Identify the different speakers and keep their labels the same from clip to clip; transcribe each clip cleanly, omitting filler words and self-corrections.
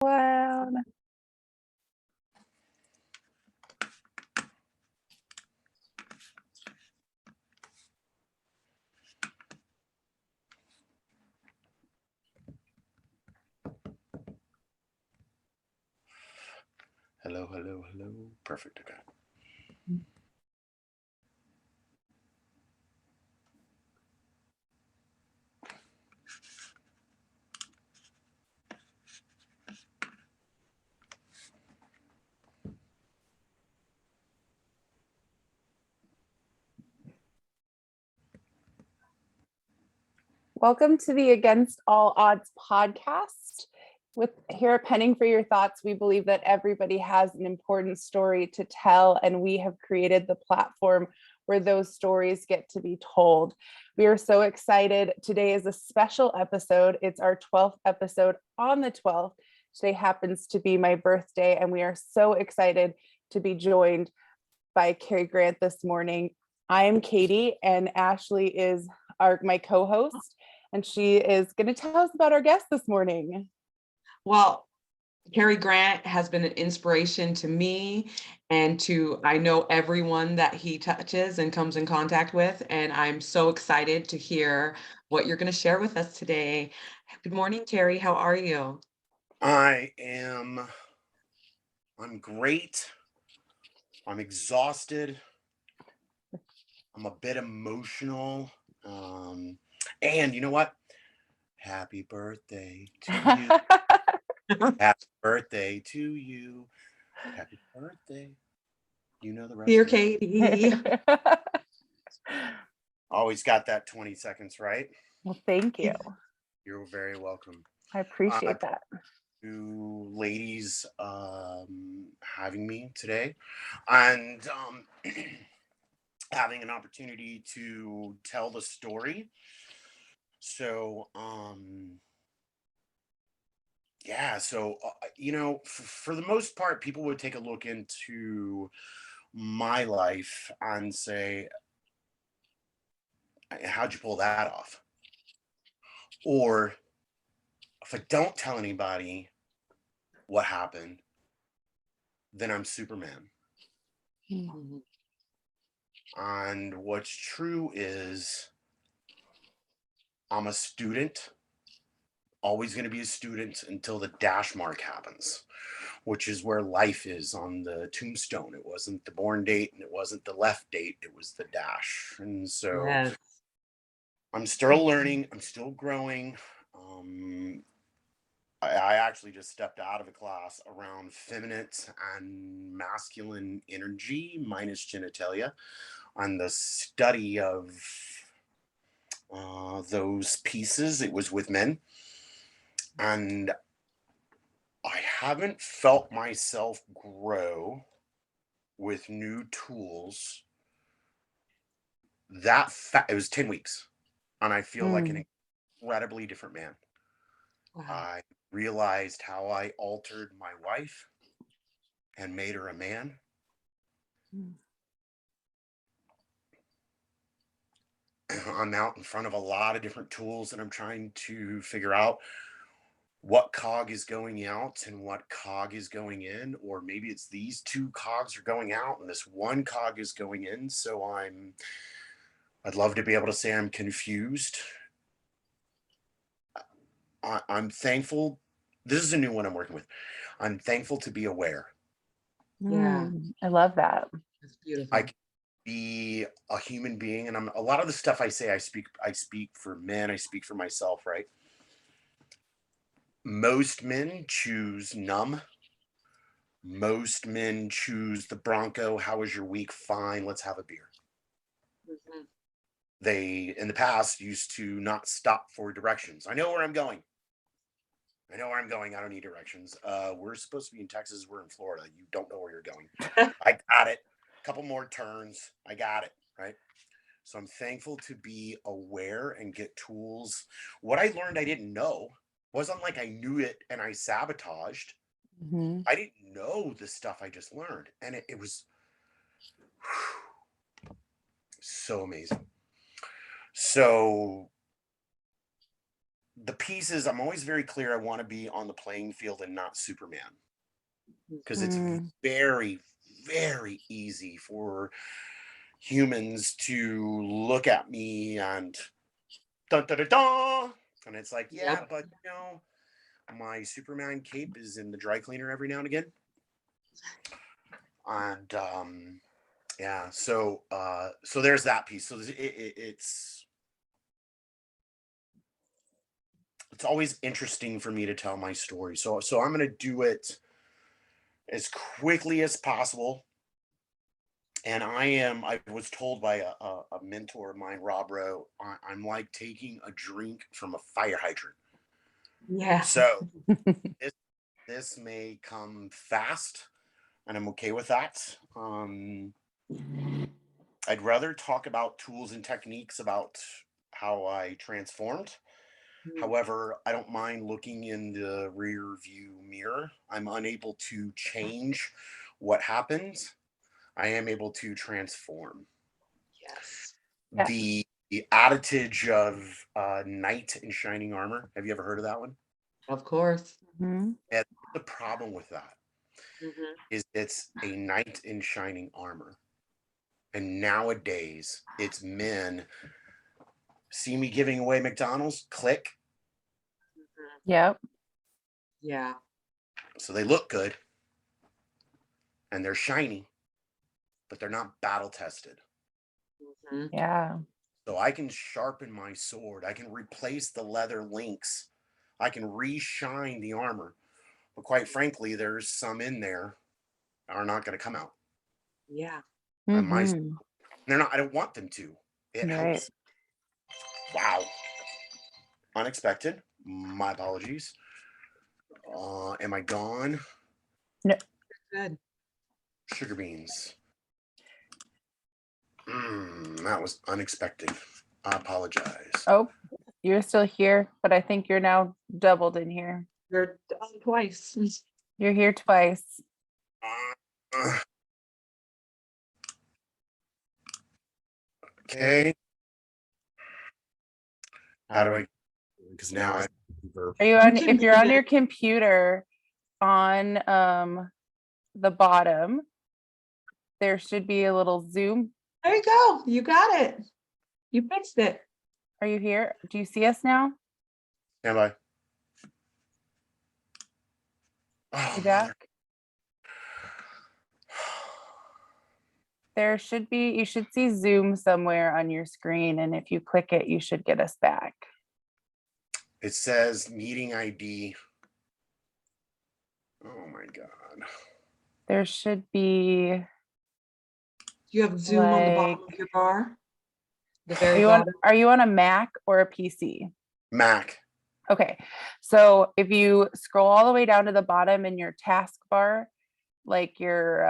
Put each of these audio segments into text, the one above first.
Speaker 1: Wow.
Speaker 2: Hello, hello, hello. Perfect. Okay.
Speaker 1: Welcome to the Against All Odds podcast. With here at Penning for Your Thoughts, we believe that everybody has an important story to tell, and we have created the platform where those stories get to be told. We are so excited. Today is a special episode. It's our 12th episode on the 12th. Today happens to be my birthday, and we are so excited to be joined by Cary Grant this morning. I am Katie, and Ashley is my co-host, and she is going to tell us about our guest this morning.
Speaker 3: Well, Cary Grant has been an inspiration to me and to, I know, everyone that he touches and comes in contact with, and I'm so excited to hear what you're going to share with us today. Good morning, Cary. How are you?
Speaker 2: I'm great. I'm exhausted. I'm a bit emotional. And you know what? Happy birthday to you. Happy birthday to you. Happy birthday. You know the rest.
Speaker 3: Dear Katie.
Speaker 2: Always got that 20 seconds, right?
Speaker 1: Well, thank you.
Speaker 2: You're very welcome.
Speaker 1: I appreciate that.
Speaker 2: To ladies having me today, and having an opportunity to tell the story. So for the most part, people would take a look into my life and say, how'd you pull that off? Or if I don't tell anybody what happened, then I'm Superman.
Speaker 1: Mm-hmm.
Speaker 2: And what's true is I'm a student, always going to be a student until the dash mark happens, which is where life is on the tombstone. It wasn't the born date and it wasn't the left date, it was the dash. And so
Speaker 3: Yes.
Speaker 2: I'm still learning, I'm still growing. I actually just stepped out of a class around feminine and masculine energy minus genitalia on the study of those pieces. It was with men, and I haven't felt myself grow with new tools it was 10 weeks, and I feel like an incredibly different man.
Speaker 3: Wow.
Speaker 2: I realized how I altered my wife and made her a man. I'm out in front of a lot of different tools, and I'm trying to figure out what cog is going out and what cog is going in, or maybe it's these two cogs are going out and this one cog is going in. So I'd love to be able to say I'm confused. I'm thankful. This is a new one I'm working with. I'm thankful to be aware.
Speaker 3: Yeah.
Speaker 1: I love that.
Speaker 3: That's beautiful.
Speaker 2: I can be a human being, and a lot of the stuff I say, I speak for men, I speak for myself, right? Most men choose numb. Most men choose the Bronco. How was your week? Fine, let's have a beer.
Speaker 3: Mm-hmm.
Speaker 2: They, in the past, used to not stop for directions. I know where I'm going. I don't need directions. We're supposed to be in Texas. We're in Florida. You don't know where you're going. I got it. A couple more turns. I got it. Right. So I'm thankful to be aware and get tools. What I learned I didn't know wasn't like I knew it and I sabotaged.
Speaker 1: Mm-hmm.
Speaker 2: I didn't know the stuff I just learned. And it was so amazing. So the pieces, I'm always very clear. I want to be on the playing field and not Superman, because it's very, very easy for humans to look at me and dun, dun, dun, dun, and it's like, yeah,
Speaker 3: Yep.
Speaker 2: but you know, my Superman cape is in the dry cleaner every now and again. And yeah, so there's that piece. So it's always interesting for me to tell my story. So I'm going to do it as quickly as possible. And I was told by a mentor of mine, Rob Rowe, I'm like taking a drink from a fire hydrant.
Speaker 3: Yeah.
Speaker 2: So this may come fast, and I'm okay with that. I'd rather talk about tools and techniques about how I transformed. However, I don't mind looking in the rear view mirror. I'm unable to change what happens. I am able to transform.
Speaker 3: Yes.
Speaker 1: Yeah.
Speaker 2: The adage of knight in shining armor. Have you ever heard of that one?
Speaker 3: Of course.
Speaker 1: Mm-hmm.
Speaker 2: And the problem with that is it's a knight in shining armor. And nowadays, it's men. See me giving away McDonald's? Click.
Speaker 1: Yep.
Speaker 3: Yeah.
Speaker 2: So they look good and they're shiny, but they're not battle tested.
Speaker 1: Yeah.
Speaker 2: So I can sharpen my sword. I can replace the leather links. I can re-shine the armor. But quite frankly, there's some in there that are not going to come out.
Speaker 3: Yeah.
Speaker 2: And
Speaker 1: Mm-hmm.
Speaker 2: they're not. I don't want them to. It
Speaker 1: Right.
Speaker 2: helps. Wow. Unexpected. My apologies. Am I gone?
Speaker 1: No.
Speaker 3: Good.
Speaker 2: Sugar beans. That was unexpected. I apologize.
Speaker 1: Oh, you're still here, but I think you're now doubled in here.
Speaker 3: You're on twice.
Speaker 1: You're here twice.
Speaker 2: Okay. How do I? Because now I.
Speaker 1: Are you on? If you're on your computer, on the bottom, there should be a little zoom.
Speaker 3: There you go. You got it. You fixed it.
Speaker 1: Are you here? Do you see us now?
Speaker 2: Stand by.
Speaker 1: You back? There should be, you should see Zoom somewhere on your screen, and if you click it, you should get us back.
Speaker 2: It says meeting ID. Oh my God.
Speaker 1: There should be.
Speaker 3: You have Zoom on the bottom of your bar. The very bottom.
Speaker 1: Are you on a Mac or a PC?
Speaker 2: Mac.
Speaker 1: Okay, so if you scroll all the way down to the bottom in your taskbar, like your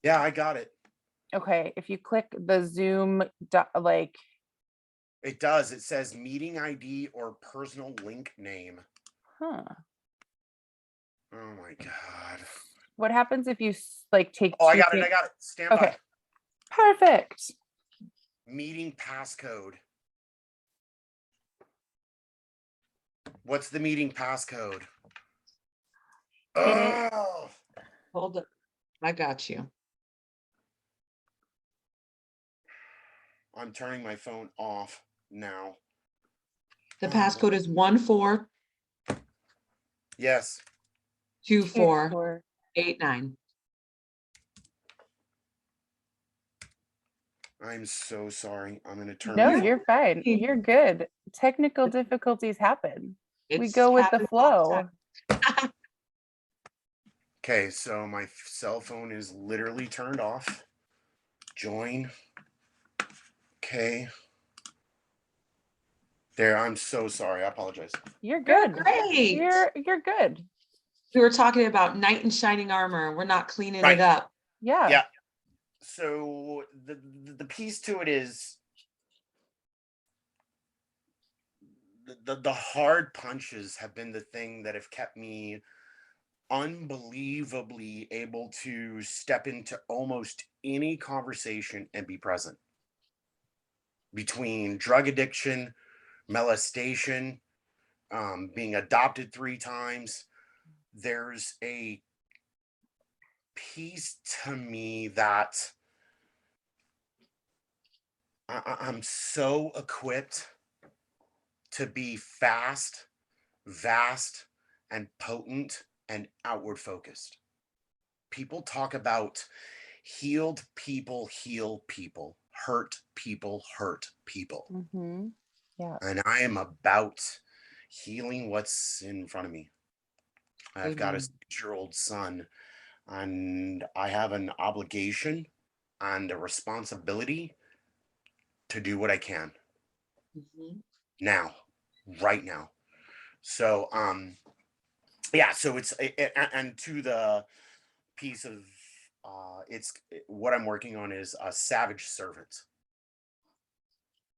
Speaker 2: yeah, I got it.
Speaker 1: Okay, if you click the Zoom like
Speaker 2: it does. It says meeting ID or personal link name.
Speaker 1: Huh.
Speaker 2: Oh my God.
Speaker 1: What happens if you like take
Speaker 2: I got it. Stand by.
Speaker 1: Perfect.
Speaker 2: Meeting passcode. What's the meeting passcode? Oh.
Speaker 3: Hold it. I got you.
Speaker 2: I'm turning my phone off now.
Speaker 3: The passcode is 14.
Speaker 2: Yes.
Speaker 3: 2489.
Speaker 2: I'm so sorry. I'm going to turn.
Speaker 1: No, you're fine. You're good. Technical difficulties happen. We go with the flow.
Speaker 2: Okay, so my cell phone is literally turned off. Join. Okay. There, I'm so sorry. I apologize.
Speaker 1: You're good.
Speaker 3: Great.
Speaker 1: You're good.
Speaker 3: We were talking about knight in shining armor. We're not cleaning it up.
Speaker 1: Yeah.
Speaker 2: Yeah. So the piece to it is the hard punches have been the thing that have kept me unbelievably able to step into almost any conversation and be present. Between drug addiction, molestation, being adopted 3 times, there's a piece to me that I'm so equipped to be fast, vast, and potent and outward focused. People talk about healed people heal people, hurt people hurt people.
Speaker 1: Mm-hmm. Yeah.
Speaker 2: And I am about healing what's in front of me. I've got a
Speaker 3: Amen.
Speaker 2: 6-year-old son, and I have an obligation and a responsibility to do what I can
Speaker 3: Mhm.
Speaker 2: now, right now. So, yeah, so and to the piece of what I'm working on is a savage servant.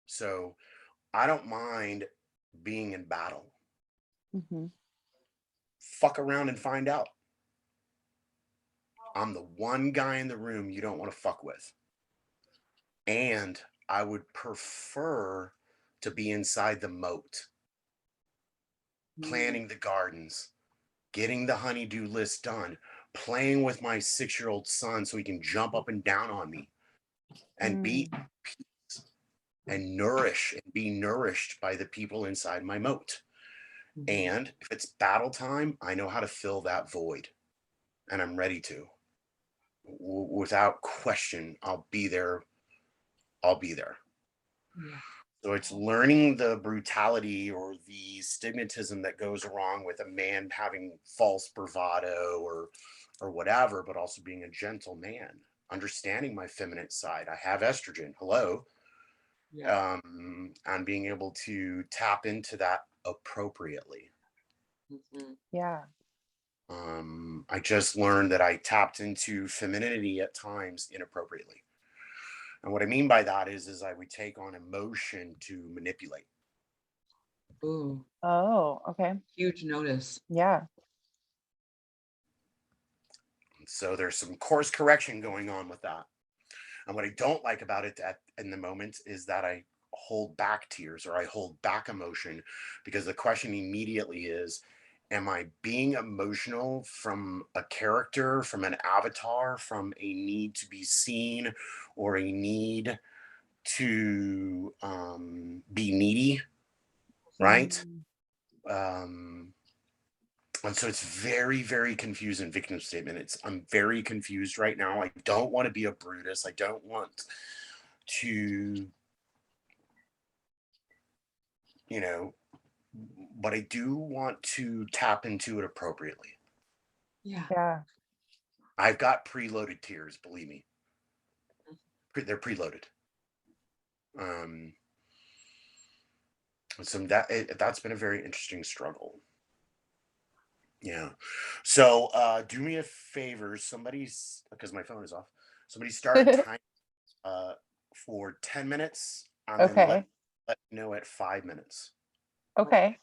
Speaker 2: So I don't mind being in battle.
Speaker 1: Mm-hmm.
Speaker 2: Fuck around and find out. I'm the one guy in the room you don't want to fuck with. And I would prefer to be inside the moat, planting the gardens, getting the honeydew list done, playing with my 6-year-old son so he can jump up and down on me and be and nourish and be nourished by the people inside my moat.
Speaker 3: Mhm.
Speaker 2: And if it's battle time, I know how to fill that void, and I'm ready to. Without question, I'll be there. I'll be there.
Speaker 3: Yeah.
Speaker 2: So it's learning the brutality or the stigmatism that goes wrong with a man having false bravado or whatever, but also being a gentle man, understanding my feminine side. I have estrogen. Hello.
Speaker 3: Yeah.
Speaker 2: And being able to tap into that appropriately.
Speaker 3: Mhm.
Speaker 1: Yeah.
Speaker 2: I just learned that I tapped into femininity at times inappropriately. And what I mean by that is I would take on emotion to manipulate.
Speaker 3: Ooh,
Speaker 1: Oh, okay.
Speaker 3: huge notice.
Speaker 1: Yeah.
Speaker 2: So there's some course correction going on with that. And what I don't like about it in the moment is that I hold back tears or I hold back emotion, because the question immediately is, am I being emotional from a character, from an avatar, from a need to be seen or a need to be needy, right?
Speaker 1: Mm.
Speaker 2: And so it's very, very confusing victim statement. I'm very confused right now. I don't want to be a Brutus. I don't want to, you know, but I do want to tap into it appropriately.
Speaker 3: Yeah.
Speaker 1: Yeah.
Speaker 2: I've got preloaded tears, believe me. They're preloaded. So that's been a very interesting struggle. Yeah. So do me a favor, somebody's, because my phone is off. Somebody start a time for 10 minutes and then
Speaker 1: Okay.
Speaker 2: let me know at 5 minutes.
Speaker 1: Okay.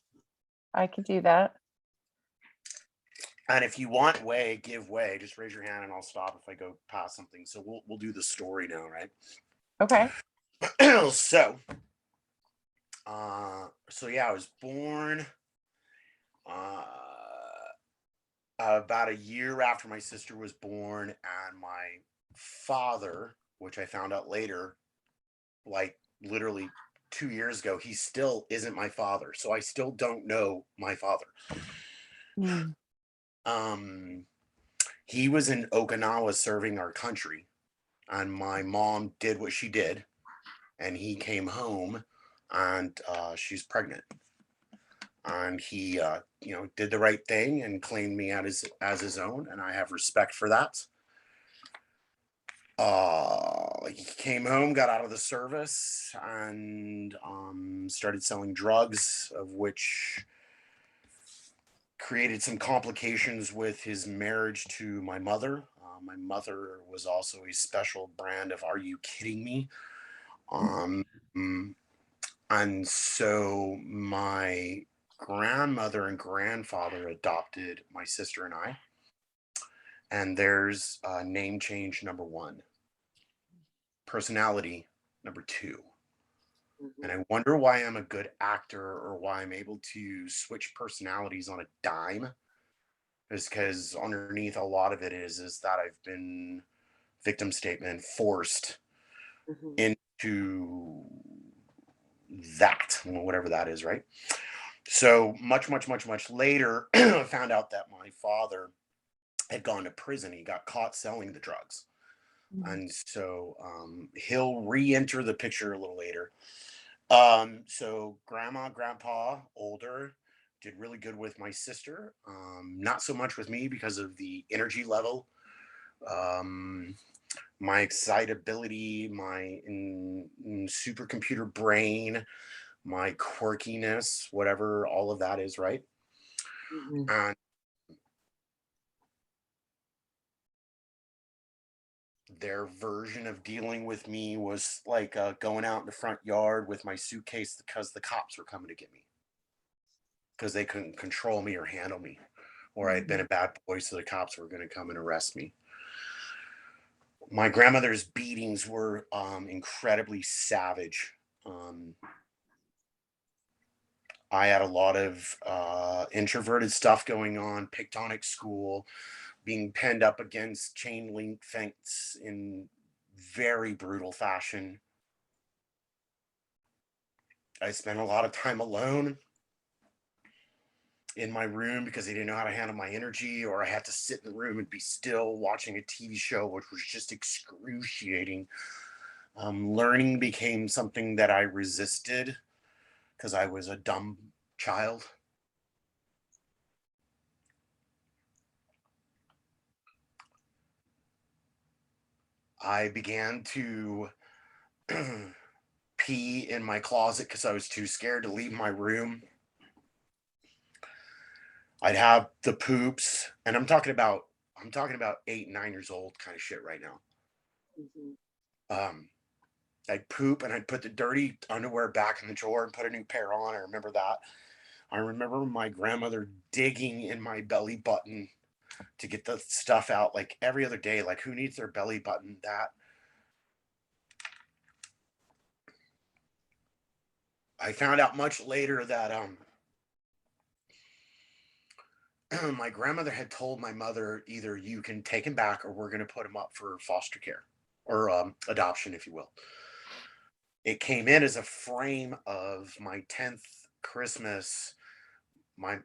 Speaker 1: I could do that.
Speaker 2: And if you want give way, just raise your hand and I'll stop if I go past something. So we'll do the story now, right?
Speaker 1: Okay.
Speaker 2: So yeah, I was born about a year after my sister was born, and my father, which I found out later, like literally 2 years ago, he still isn't my father. So I still don't know my father.
Speaker 1: Mm.
Speaker 2: He was in Okinawa serving our country, and my mom did what she did, and he came home, and she's pregnant, and he did the right thing and claimed me as his own, and I have respect for that. He came home, got out of the service, and started selling drugs, of which created some complications with his marriage to my mother. My mother was also a special brand of "Are you kidding me?" And so my grandmother and grandfather adopted my sister and I. And there's name change number 1, personality number 2. And I wonder why I'm a good actor or why I'm able to switch personalities on a dime. Is because underneath a lot of it is that I've been victim statement forced
Speaker 3: Mhm.
Speaker 2: into that, whatever that is, right? So much later, I found out that my father had gone to prison. He got caught selling the drugs. And so he'll re-enter the picture a little later. So grandma, grandpa, older, did really good with my sister. Not so much with me because of the energy level, um, my excitability, my supercomputer brain, my quirkiness, whatever all of that is, right?
Speaker 3: Mhm.
Speaker 2: And their version of dealing with me was like going out in the front yard with my suitcase because the cops were coming to get me because they couldn't control me or handle me, or I had been a bad boy, so the cops were going to come and arrest me. My grandmother's beatings were incredibly savage. Um, I had a lot of introverted stuff going on, picked on at school, being penned up against chain link fence in very brutal fashion. I spent a lot of time alone in my room because they didn't know how to handle my energy, or I had to sit in the room and be still watching a TV show, which was just excruciating. Learning became something that I resisted because I was a dumb child. I began to pee in my closet because I was too scared to leave my room. I'd have the poops, and I'm talking about 8, 9 years old kind of shit right now.
Speaker 3: Mhm.
Speaker 2: Um, I'd poop and I'd put the dirty underwear back in the drawer and put a new pair on. I remember that. I remember my grandmother digging in my belly button to get the stuff out like every other day. Like, who needs their belly button? That I found out much later that my grandmother had told my mother, either you can take him back or we're going to put him up for foster care or adoption, if you will. It came in as a frame of my 10th Christmas. My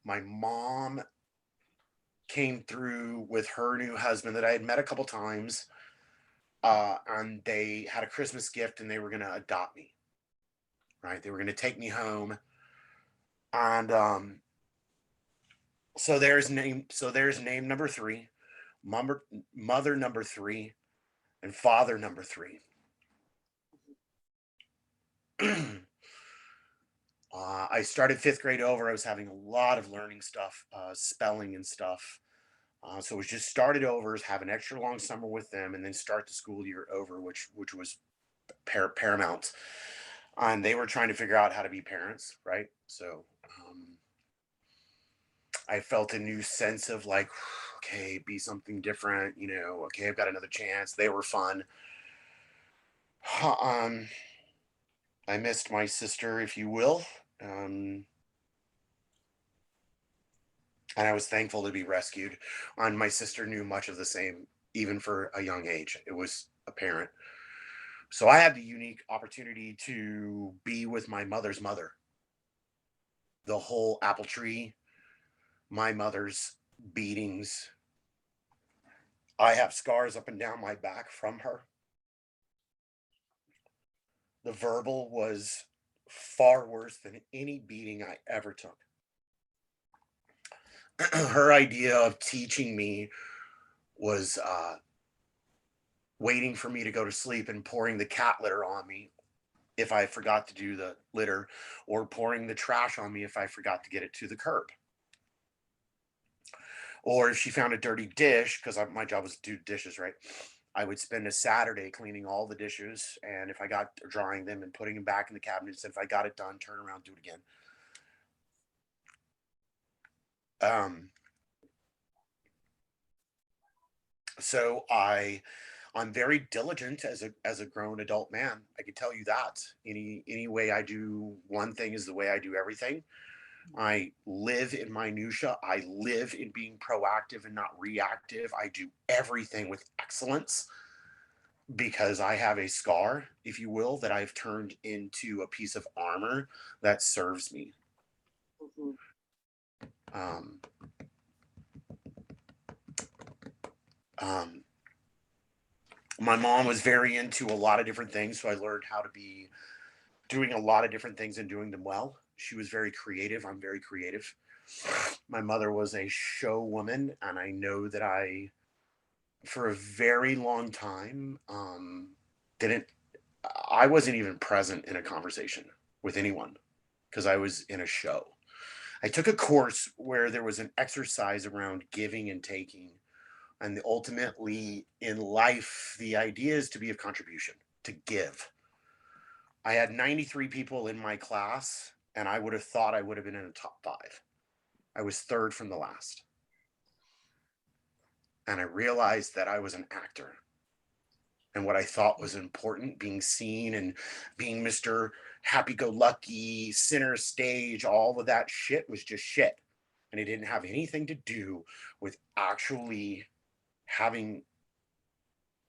Speaker 2: mom came through with her new husband that I had met a couple times, and they had a Christmas gift and they were going to adopt me. Right, they were going to take me home, and so there's name number three, mother number three, and father number three. I started fifth grade over. I was having a lot of learning stuff, spelling and stuff. So it was just started over, have an extra long summer with them, and then start the school year over, which was paramount. And they were trying to figure out how to be parents, right? So I felt a new sense of like, okay, be something different, okay, I've got another chance. They were fun. Um, I missed my sister, if you will. Um, and I was thankful to be rescued. And my sister knew much of the same, even for a young age. It was apparent. So I had the unique opportunity to be with my mother's mother, the whole apple tree, my mother's beatings. I have scars up and down my back from her. The verbal was far worse than any beating I ever took. Her idea of teaching me was waiting for me to go to sleep and pouring the cat litter on me if I forgot to do the litter, or pouring the trash on me if I forgot to get it to the curb. Or if she found a dirty dish, because my job was to do dishes, right? I would spend a Saturday cleaning all the dishes, and if I got drying them and putting them back in the cabinets, if I got it done, turn around, do it again. Um, so I I'm very diligent as a grown adult man. I can tell you that. Any way I do one thing is the way I do everything. I live in minutia. I live in being proactive and not reactive. I do everything with excellence because I have a scar, if you will, that I've turned into a piece of armor that serves me.
Speaker 3: Mhm.
Speaker 2: Um, um, my mom was very into a lot of different things, so I learned how to be doing a lot of different things and doing them well. She was very creative. I'm very creative. My mother was a show woman, and I know that for a very long time, didn't, I wasn't even present in a conversation with anyone because I was in a show. I took a course where there was an exercise around giving and taking. And ultimately in life, the idea is to be of contribution, to give. I had 93 people in my class, and I would have thought I would have been in the top 5. I was 3rd from the last. And I realized that I was an actor. And what I thought was important, being seen and being Mr. Happy-go-lucky, center stage, all of that shit was just shit. And it didn't have anything to do with actually having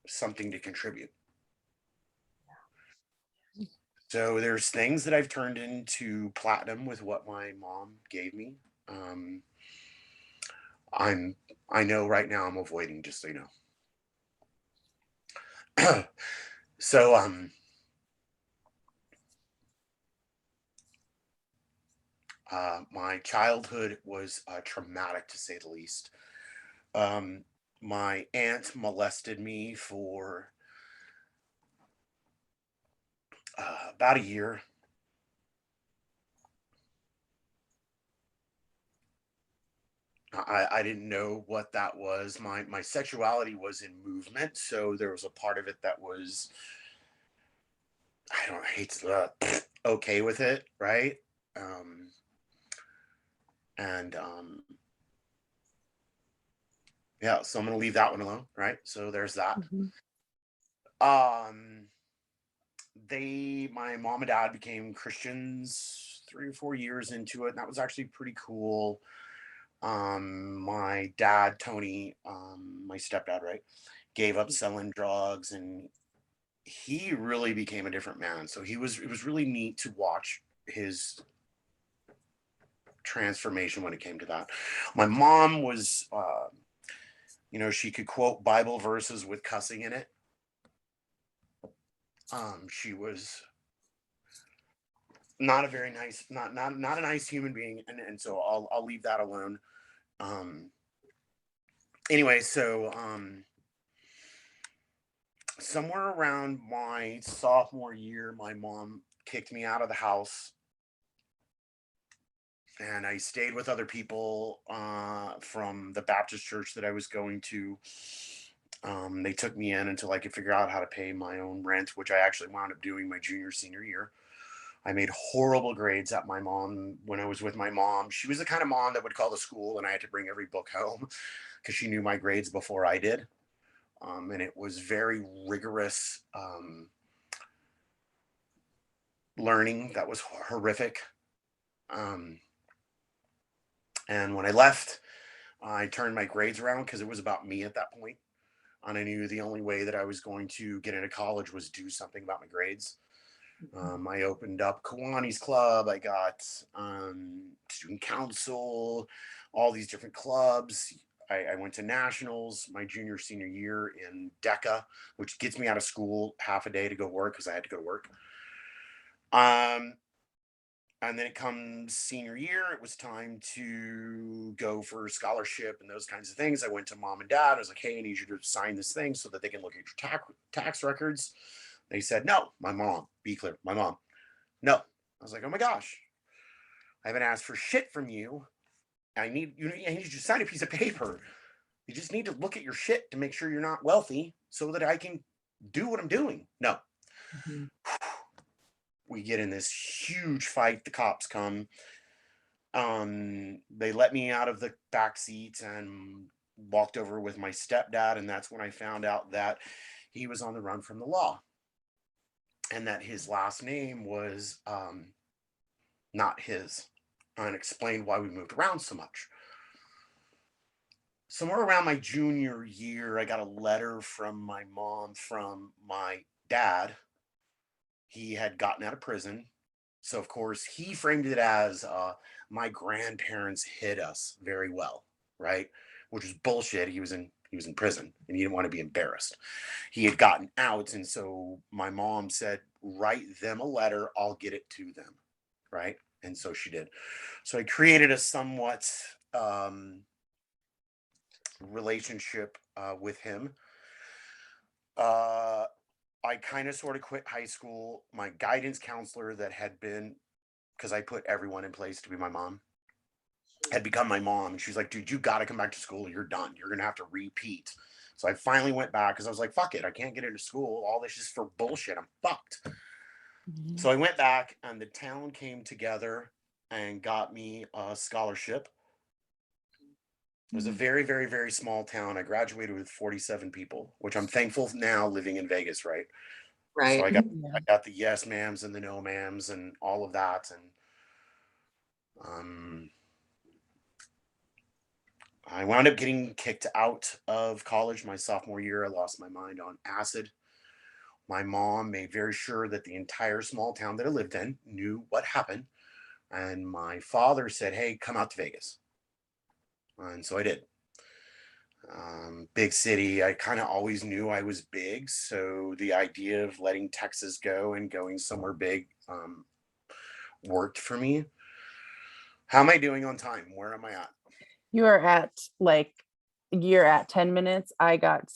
Speaker 2: something to contribute. So there's things that I've turned into platinum with what my mom gave me. Um, I know right now I'm avoiding, just so you know. So my childhood was traumatic to say the least. My aunt molested me for about a year. I didn't know what that was. My sexuality was in movement, so there was a part of it that was, I hate to okay with it, right? Um, and yeah, so I'm gonna leave that one alone, right? So there's that.
Speaker 1: Mhm.
Speaker 2: Um, my mom and dad became Christians 3 or 4 years into it, and that was actually pretty cool. My dad, Tony, my stepdad, right, gave up selling drugs, and he really became a different man. So it was really neat to watch his transformation when it came to that. My mom was, she could quote Bible verses with cussing in it. She was not a very nice, not a nice human being, and so I'll leave that alone. Um, anyway, so somewhere around my sophomore year, my mom kicked me out of the house, and I stayed with other people from the Baptist church that I was going to. They took me in until I could figure out how to pay my own rent, which I actually wound up doing my senior year. I made horrible grades at my mom when I was with my mom. She was the kind of mom that would call the school and I had to bring every book home because she knew my grades before I did. And it was very rigorous learning that was horrific. Um, and when I left, I turned my grades around because it was about me at that point. And I knew the only way that I was going to get into college was do something about my grades. I opened up Kiwanis Club. I got student council, all these different clubs. I went to nationals my senior year in DECA, which gets me out of school half a day to go work because I had to go to work. And then it comes senior year. It was time to go for scholarship and those kinds of things. I went to mom and dad. I was like, hey, I need you to sign this thing so that they can look at your tax records. They said, no, my mom, be clear, my mom, no. I was like, oh my gosh, I haven't asked for shit from you. I need you to sign a piece of paper. You just need to look at your shit to make sure you're not wealthy so that I can do what I'm doing. No.
Speaker 3: Mhm.
Speaker 2: We get in this huge fight. The cops come. They let me out of the back seat and walked over with my stepdad, and that's when I found out that he was on the run from the law, and that his last name was not his, and explained why we moved around so much. Somewhere around my junior year, I got a letter from my mom from my dad. He had gotten out of prison. So, of course, he framed it as my grandparents hid us very well, right? Which was bullshit. He was in prison and he didn't want to be embarrassed. He had gotten out. And so my mom said, write them a letter. I'll get it to them. Right. And so she did. So I created a somewhat relationship with him. I kind of sort of quit high school. My guidance counselor that had been, because I put everyone in place to be my mom, had become my mom. And she's like, dude, you got to come back to school. You're done. You're going to have to repeat. So I finally went back because I was like, fuck it. I can't get into school. All this is for bullshit. I'm fucked.
Speaker 1: Mhm.
Speaker 2: So I went back and the town came together and got me a scholarship. It was a very, very, very small town. I graduated with 47 people, which I'm thankful now living in Vegas, right? So I
Speaker 3: Right.
Speaker 2: got the yes ma'ams and the no ma'ams and all of that. And I wound up getting kicked out of college my sophomore year. I lost my mind on acid. My mom made very sure that the entire small town that I lived in knew what happened. And my father said, hey, come out to Vegas. And so I did. Big city. I kind of always knew I was big. So the idea of letting Texas go and going somewhere big worked for me. How am I doing on time? Where am I at?
Speaker 1: You are at you're at 10 minutes. I got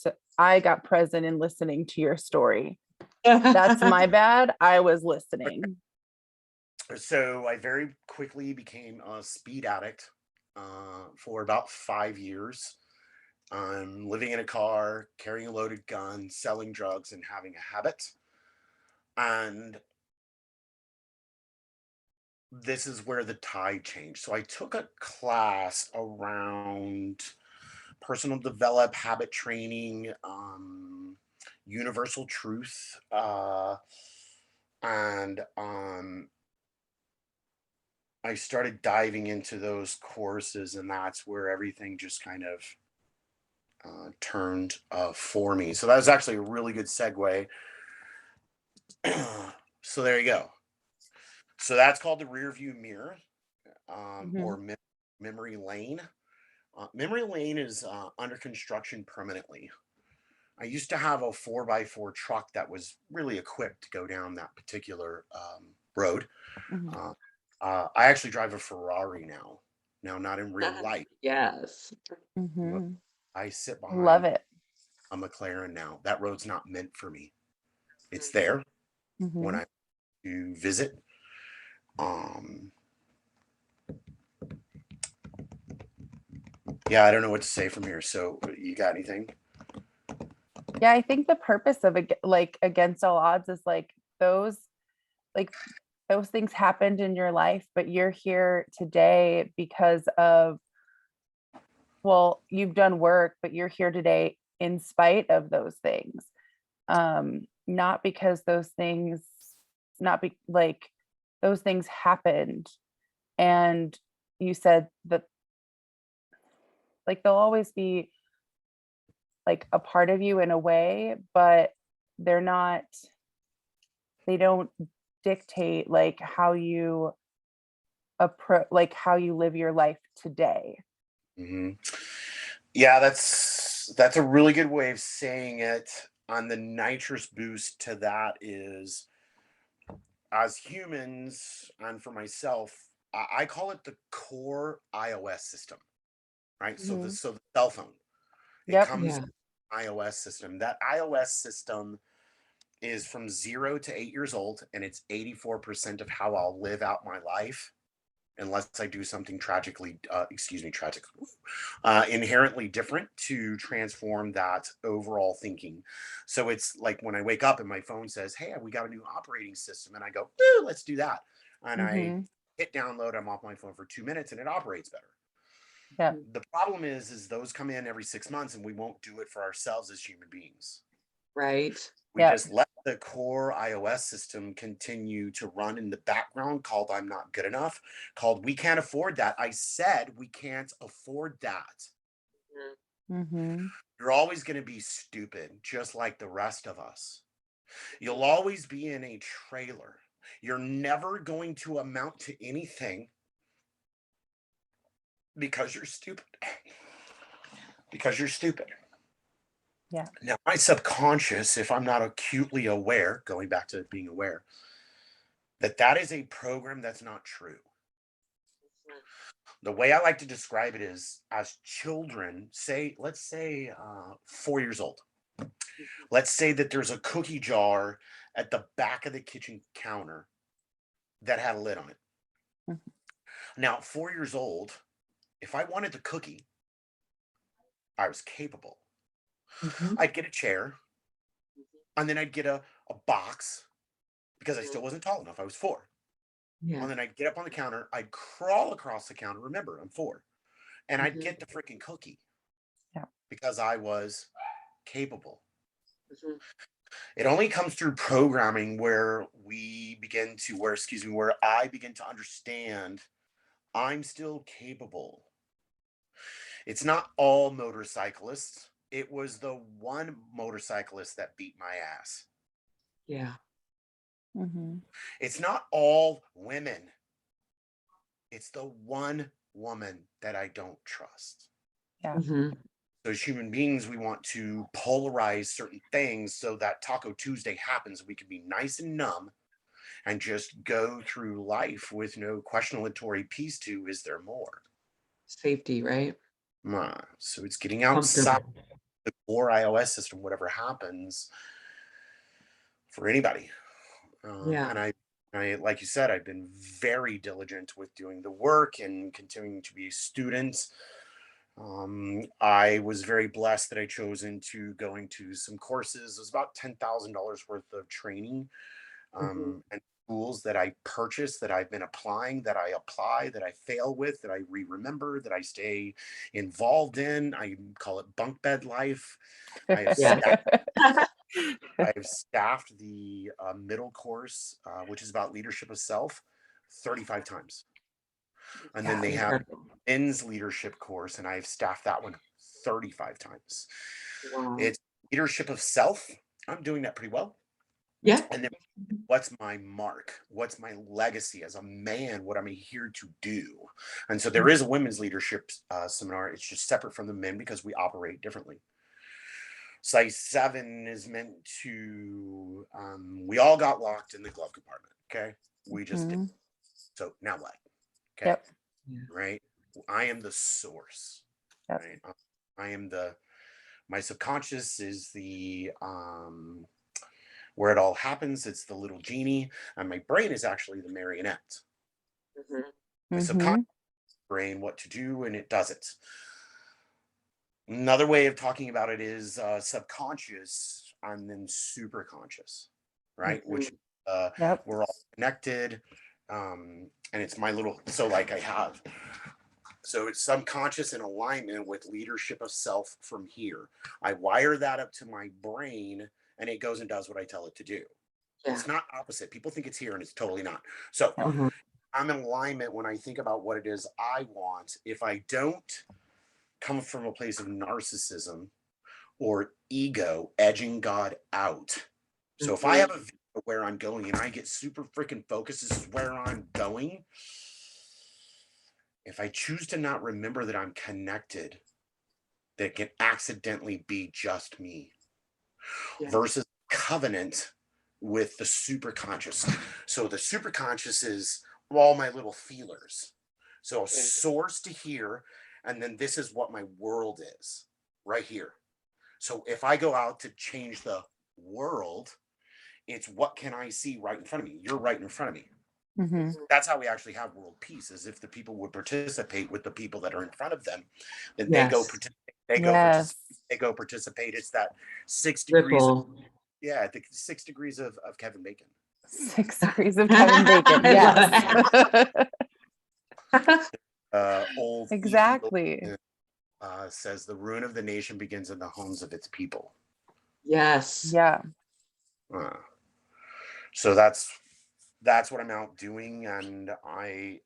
Speaker 1: present in listening to your story. That's my bad. I was listening.
Speaker 2: So I very quickly became a speed addict for about 5 years. Living in a car, carrying a loaded gun, selling drugs, and having a habit. And this is where the tide changed. So I took a class around personal develop, habit training, universal truth, and I started diving into those courses, and that's where everything just kind of turned for me. So that was actually a really good segue. So there you go. So that's called the rear view mirror, or memory lane. Memory lane is under construction permanently. I used to have a 4x4 truck that was really equipped to go down that particular road. I actually drive a Ferrari now. Now, not in real life.
Speaker 3: Yes.
Speaker 2: But I sit
Speaker 1: Love
Speaker 2: behind
Speaker 1: it.
Speaker 2: a McLaren now. That road's not meant for me. It's there when I do visit. Yeah, I don't know what to say from here. So you got anything?
Speaker 1: Yeah, I think the purpose of against all odds is those things happened in your life, but you're here today because of, well, you've done work, but you're here today in spite of those things. Not because those things, those things happened. And you said that they'll always be a part of you in a way, but they don't dictate how you approach, how you live your life today.
Speaker 2: Yeah, that's a really good way of saying it. On the nitrous boost to that is, as humans, and for myself, I call it the core iOS system, right? So the cell phone, it comes with iOS system. That iOS system is from 0 to 8 years old, and it's 84% of how I'll live out my life, unless I do something inherently different to transform that overall thinking. So it's like when I wake up and my phone says, hey, we got a new operating system, and I go, let's do that. And I hit download, I'm off my phone for 2 minutes and it operates better.
Speaker 1: Yeah.
Speaker 2: The problem is those come in every 6 months and we won't do it for ourselves as human beings.
Speaker 3: Right.
Speaker 2: We
Speaker 1: Yep.
Speaker 2: just let the core iOS system continue to run in the background, called I'm not good enough, called we can't afford that. I said we can't afford that.
Speaker 1: Mm-hmm.
Speaker 2: You're always going to be stupid, just like the rest of us. You'll always be in a trailer. You're never going to amount to anything because you're stupid. Because you're stupid.
Speaker 1: Yeah.
Speaker 2: Now, my subconscious, if I'm not acutely aware, going back to being aware, that is a program that's not true. The way I like to describe it is, as children, let's say 4 years old. Let's say that there's a cookie jar at the back of the kitchen counter that had a lid on it.
Speaker 1: Mm-hmm.
Speaker 2: Now, 4 years old, if I wanted the cookie, I was capable.
Speaker 3: Mm-hmm.
Speaker 2: I'd get a chair, and then I'd get a box, because I still wasn't tall enough. I was 4.
Speaker 3: Yeah.
Speaker 2: And then I'd get up on the counter, I'd crawl across the counter. Remember, I'm 4. And I'd
Speaker 3: Mhm.
Speaker 2: get the freaking cookie.
Speaker 1: Yeah.
Speaker 2: Because I was capable.
Speaker 3: Mhm.
Speaker 2: It only comes through programming where I begin to understand I'm still capable. It's not all motorcyclists. It was the one motorcyclist that beat my ass.
Speaker 3: Yeah.
Speaker 1: Mm-hmm.
Speaker 2: It's not all women. It's the one woman that I don't trust.
Speaker 1: Yeah.
Speaker 3: Mhm.
Speaker 2: So as human beings, we want to polarize certain things so that Taco Tuesday happens. We can be nice and numb and just go through life with no questionatory piece to, is there more?
Speaker 3: Safety, right?
Speaker 2: So it's getting outside
Speaker 3: Comfortable.
Speaker 2: the core iOS system, whatever happens for anybody.
Speaker 3: Yeah.
Speaker 2: And I, like you said, I've been very diligent with doing the work and continuing to be a student. I was very blessed that I chose into going to some courses. It was about $10,000 worth of training
Speaker 3: Mhm.
Speaker 2: and tools that I purchased, that I've been applying, that I apply, that I fail with, that I remember, that I stay involved in. I call it bunk bed life. I have
Speaker 3: Yeah.
Speaker 2: I've staffed the middle course, which is about leadership of self, 35 times. And then
Speaker 1: Yeah.
Speaker 2: they have
Speaker 3: Incredible.
Speaker 2: men's leadership course, and I've staffed that one 35 times.
Speaker 3: Wow.
Speaker 2: It's leadership of self. I'm doing that pretty well.
Speaker 3: Yeah.
Speaker 2: And then what's my mark? What's my legacy as a man? What am I here to do? And so there is a women's leadership seminar. It's just separate from the men because we operate differently. Size 7 is meant to, we all got locked in the glove compartment. Okay. We just did.
Speaker 1: Mhm.
Speaker 2: So now what? Okay.
Speaker 1: Yep.
Speaker 2: Right. I am the source.
Speaker 1: Yep.
Speaker 2: Right. I am my subconscious is the, where it all happens. It's the little genie, and my brain is actually the marionette.
Speaker 3: Mhm.
Speaker 2: My
Speaker 1: Mhm.
Speaker 2: subconscious brain what to do, and it does it. Another way of talking about it is subconscious and then super conscious, right?
Speaker 3: Mhm.
Speaker 2: Which
Speaker 1: Yep.
Speaker 2: we're all connected. And it's my little, so like I have, so it's subconscious in alignment with leadership of self from here. I wire that up to my brain, and it goes and does what I tell it to do.
Speaker 3: Yeah.
Speaker 2: It's not opposite. People think it's here, and it's totally not. So
Speaker 3: Mhm.
Speaker 2: I'm in alignment when I think about what it is I want. If I don't come from a place of narcissism or ego edging God out. So if I have a vision of where I'm going and I get super freaking focused, this is where I'm going. If I choose to not remember that I'm connected, that can accidentally be just me
Speaker 3: Yeah.
Speaker 2: versus covenant with the superconscious. So the superconscious is all my little feelers. So a source to here, and then this is what my world is right here. So if I go out to change the world, it's what can I see right in front of me? You're right in front of me.
Speaker 1: Mhm.
Speaker 2: That's how we actually have world peace, is if the people would participate with the people that are in front of them, then
Speaker 3: Yes.
Speaker 2: they
Speaker 1: Yes.
Speaker 2: go participate. It's that 6 degrees
Speaker 3: Ripple.
Speaker 2: the 6 degrees of Kevin Bacon.
Speaker 1: 6 degrees of Kevin Bacon.
Speaker 3: I
Speaker 1: Yes.
Speaker 2: Old
Speaker 1: Exactly.
Speaker 2: says the ruin of the nation begins in the homes of its people.
Speaker 3: Yes.
Speaker 1: Yeah.
Speaker 2: Uh, so that's what I'm out doing, and I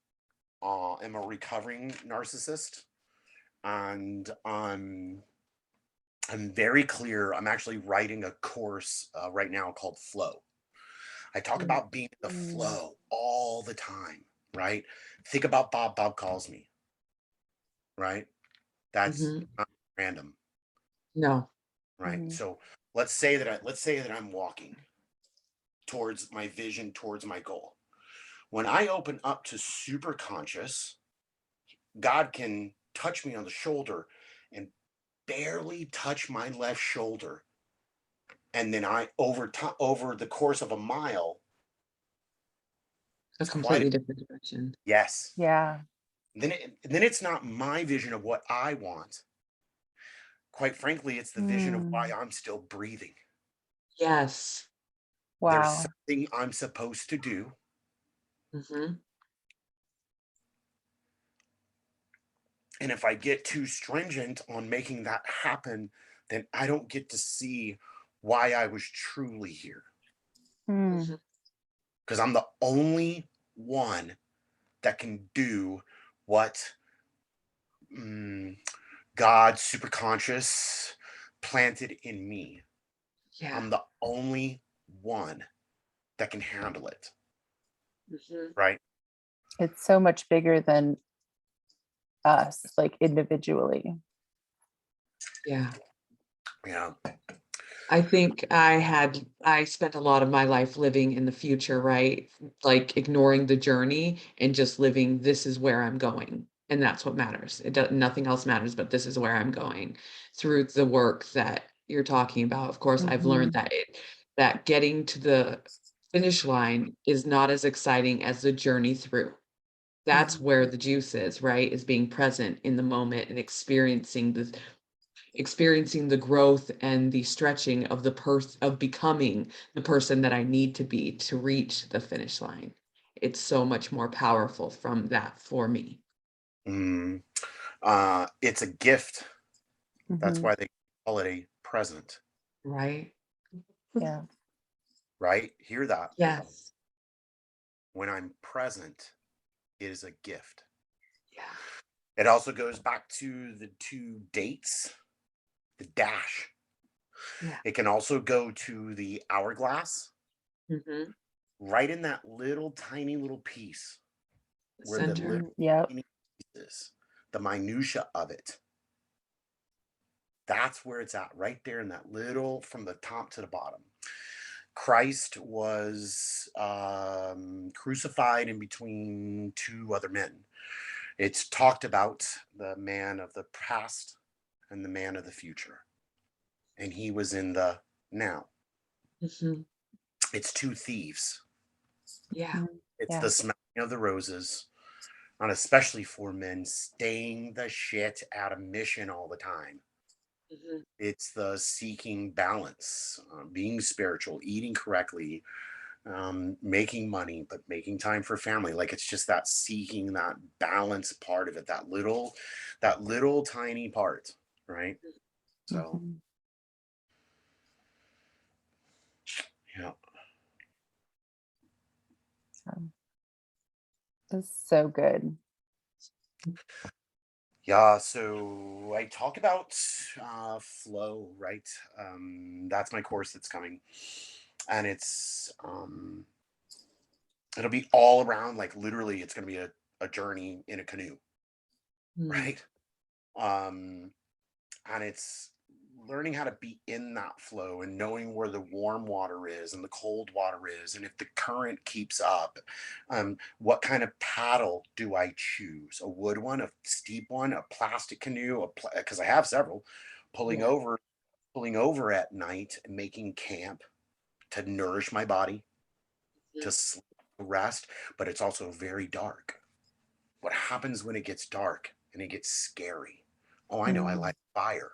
Speaker 2: am a recovering narcissist, and I'm very clear. I'm actually writing a course right now called Flow. I talk about being in the
Speaker 1: Mm.
Speaker 2: flow all the time, right? Think about Bob. Bob calls me, right? That's
Speaker 3: Hmm.
Speaker 2: not random,
Speaker 3: No.
Speaker 2: right?
Speaker 1: Mhm.
Speaker 2: So let's say that I'm walking towards my vision, towards my goal. When I open up to super conscious, God can touch me on the shoulder and barely touch my left shoulder, and then I over the course of a mile,
Speaker 3: A
Speaker 2: it's quite a,
Speaker 3: completely different direction.
Speaker 2: yes.
Speaker 1: Yeah.
Speaker 2: Then it's not my vision of what I want. Quite frankly, it's the vision of why
Speaker 1: Mm.
Speaker 2: I'm still breathing.
Speaker 3: Yes.
Speaker 2: There's
Speaker 1: Wow.
Speaker 2: something I'm supposed to do,
Speaker 3: Hmm.
Speaker 2: and if I get too stringent on making that happen, then I don't get to see why I was truly here,
Speaker 1: Mm.
Speaker 3: Hmm.
Speaker 2: because I'm the only one that can do what mm, God superconscious planted in me.
Speaker 3: Yeah.
Speaker 2: I'm the only one that can handle it,
Speaker 3: Hmm.
Speaker 2: right?
Speaker 1: It's so much bigger than us, like individually.
Speaker 3: Yeah.
Speaker 2: Yeah.
Speaker 3: I think I spent a lot of my life living in the future, right? Like ignoring the journey and just living, this is where I'm going. And that's what matters. It does, nothing else matters, but this is where I'm going through the work that you're talking about. Of course, I've learned
Speaker 1: Mhm.
Speaker 3: that getting to the finish line is not as exciting as the journey through. That's
Speaker 1: Mhm.
Speaker 3: where the juice is, right? Is being present in the moment and experiencing the growth and the stretching of of becoming the person that I need to be to reach the finish line. It's so much more powerful from that for me.
Speaker 2: Mm. It's a gift. That's
Speaker 1: Mhm.
Speaker 2: why they call it a present,
Speaker 3: Right?
Speaker 1: Yeah.
Speaker 2: right? Hear that.
Speaker 3: Yes.
Speaker 2: When I'm present, it is a gift.
Speaker 3: Yeah.
Speaker 2: It also goes back to the two dates, the dash.
Speaker 3: Yeah.
Speaker 2: It can also go to the hourglass,
Speaker 3: Hmm.
Speaker 2: right in that little tiny little piece
Speaker 3: The
Speaker 2: where the
Speaker 3: center.
Speaker 2: little
Speaker 1: Mhm. Yep.
Speaker 2: tiny piece is, the minutia of it. That's where it's at, right there in that little, from the top to the bottom. Christ was crucified in between two other men. It's talked about the man of the past and the man of the future, and he was in the now.
Speaker 3: Hmm.
Speaker 2: It's two thieves.
Speaker 3: Yeah.
Speaker 1: Mhm.
Speaker 2: It's
Speaker 1: Yeah.
Speaker 2: the smelling of the roses, and especially for men staying the shit out of mission all the time.
Speaker 3: Hmm.
Speaker 2: It's the seeking balance, being spiritual, eating correctly, making money, but making time for family. Like it's just that seeking that balance part of it, that little tiny part, right? So,
Speaker 1: Mhm.
Speaker 2: yeah.
Speaker 1: So, it's so good.
Speaker 2: Yeah, so I talk about flow, right? That's my course that's coming, and it'll be all around, like literally, it's going to be a journey in a canoe,
Speaker 3: Mm.
Speaker 2: right? Um, and it's learning how to be in that flow and knowing where the warm water is and the cold water is, and if the current keeps up, what kind of paddle do I choose? A wood one, a steep one, a plastic canoe, because I have several, pulling
Speaker 3: Yeah.
Speaker 2: over pulling over at night and making camp to nourish my body, to
Speaker 3: Mhm.
Speaker 2: sleep, rest. But it's also very dark. What happens when it gets dark and it gets scary? Oh, I know, I
Speaker 1: Mm.
Speaker 2: like fire,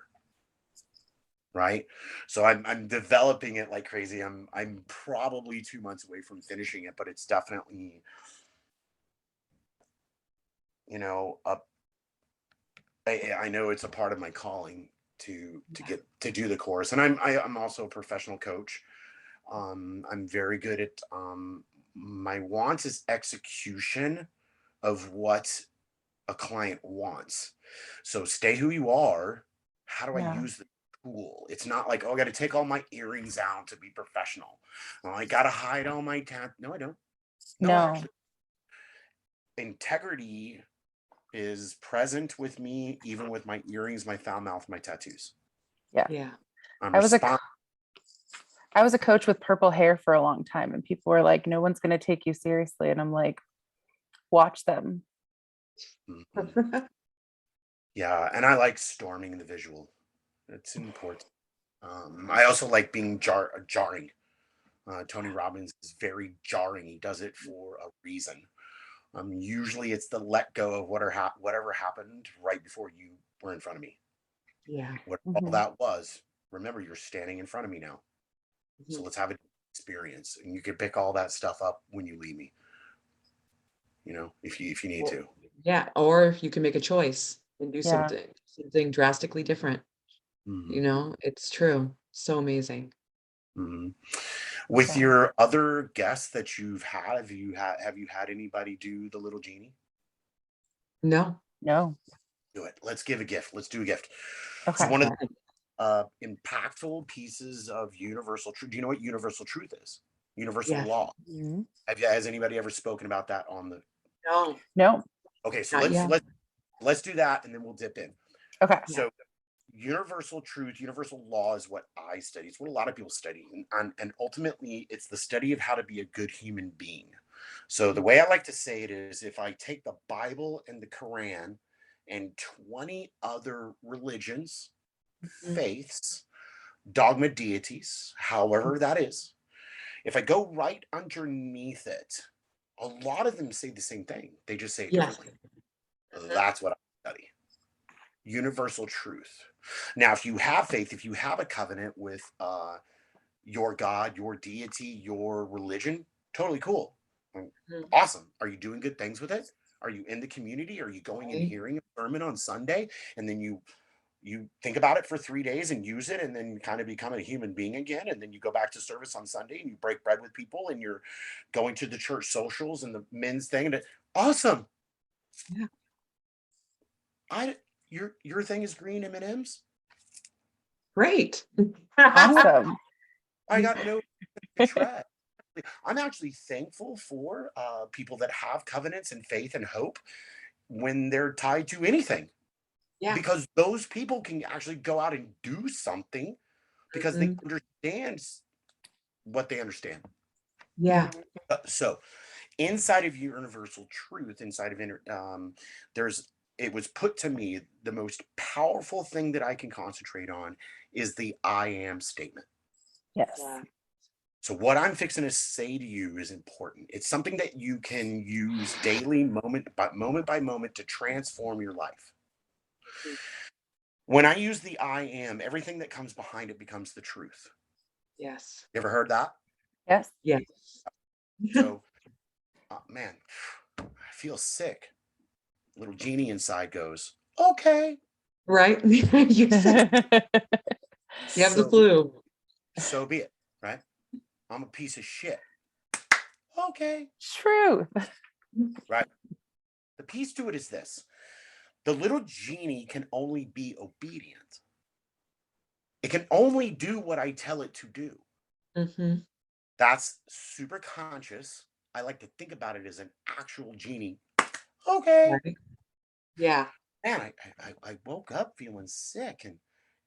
Speaker 2: right? So I'm developing it like crazy. I'm probably 2 months away from finishing it, but it's definitely, you know, a I know it's a part of my calling. to get to do the course. And I'm also a professional coach. I'm very good at my wants is execution of what a client wants. So stay who you are. How do I
Speaker 1: Yeah.
Speaker 2: use the tool? It's not like, oh, I got to take all my earrings out to be professional. Oh, I got to hide all my No, I don't. No,
Speaker 1: No.
Speaker 2: actually, integrity is present with me, even with my earrings, my foul mouth, my tattoos.
Speaker 3: Yeah.
Speaker 2: I'm
Speaker 1: I was a
Speaker 2: responsible.
Speaker 1: I was a coach with purple hair for a long time, and people were like, no one's going to take you seriously. And I'm like, watch them.
Speaker 2: Yeah, and I like storming the visual. It's important. I also like being jarring. Tony Robbins is very jarring. He does it for a reason. Usually it's the let go of whatever happened right before you were in front of me.
Speaker 3: Yeah.
Speaker 2: What all that was. Remember, you're standing in front of me now. So let's have an experience. And you can pick all that stuff up when you leave me. If you need to.
Speaker 3: Yeah. Or you can make a choice and do
Speaker 1: Yeah.
Speaker 3: something drastically different.
Speaker 2: Mhm.
Speaker 3: It's true. So amazing.
Speaker 2: Mhm. With
Speaker 1: Yeah.
Speaker 2: your other guests that you've had, have you had anybody do the little genie?
Speaker 3: No.
Speaker 1: No.
Speaker 2: Do it. Let's give a gift. Let's do a gift.
Speaker 1: Okay.
Speaker 2: So one of the impactful pieces of universal truth. Do you know what universal truth is? Universal
Speaker 3: Yes.
Speaker 2: law.
Speaker 1: Mhm.
Speaker 2: Has anybody ever spoken about that on the?
Speaker 3: No.
Speaker 1: No.
Speaker 2: Okay, so
Speaker 3: Not yet.
Speaker 2: let's do that, and then we'll dip in.
Speaker 1: Okay.
Speaker 2: So universal truth, universal law is what I study. It's what a lot of people study, and ultimately, it's the study of how to be a good human being. So the way I like to say it is, if I take the Bible and the Quran and 20 other religions, faiths, dogma deities, however that is, if I go right underneath it, a lot of them say the same thing. They just say it
Speaker 3: Yes.
Speaker 2: differently. That's what I study. Universal truth. Now, if you have faith, if you have a covenant with your God, your deity, your religion, totally cool. Awesome. Are you doing good things with it? Are you in the community? Are you going and hearing a sermon on Sunday, and then you think about it for 3 days and use it, and then kind of become a human being again, and then you go back to service on Sunday and you break bread with people, and you're going to the church socials and the men's thing, and awesome.
Speaker 3: Yeah.
Speaker 2: Your thing is green M&Ms.
Speaker 3: Great.
Speaker 1: Awesome.
Speaker 2: I got no tread. I'm actually thankful for people that have covenants and faith and hope when they're tied to anything.
Speaker 3: Yeah.
Speaker 2: Because those people can actually go out and do something because they understand what they understand.
Speaker 3: Yeah.
Speaker 2: So inside of universal truth, it was put to me, the most powerful thing that I can concentrate on is the I am statement.
Speaker 1: Yes.
Speaker 2: So what I'm fixing to say to you is important. It's something that you can use daily, moment by moment, to transform your life. When I use the I am, everything that comes behind it becomes the truth.
Speaker 3: Yes.
Speaker 2: You ever heard that?
Speaker 1: Yes.
Speaker 3: Yes.
Speaker 2: So, man, I feel sick. Little genie inside goes, okay.
Speaker 3: Right? You said you have the flu.
Speaker 2: So be it, right? I'm a piece of shit. Okay.
Speaker 1: Truth.
Speaker 2: Right? The piece to it is this. The little genie can only be obedient. It can only do what I tell it to do. That's super conscious. I like to think about it as an actual genie. Okay.
Speaker 3: Right. Yeah.
Speaker 2: Man, I woke up feeling sick, and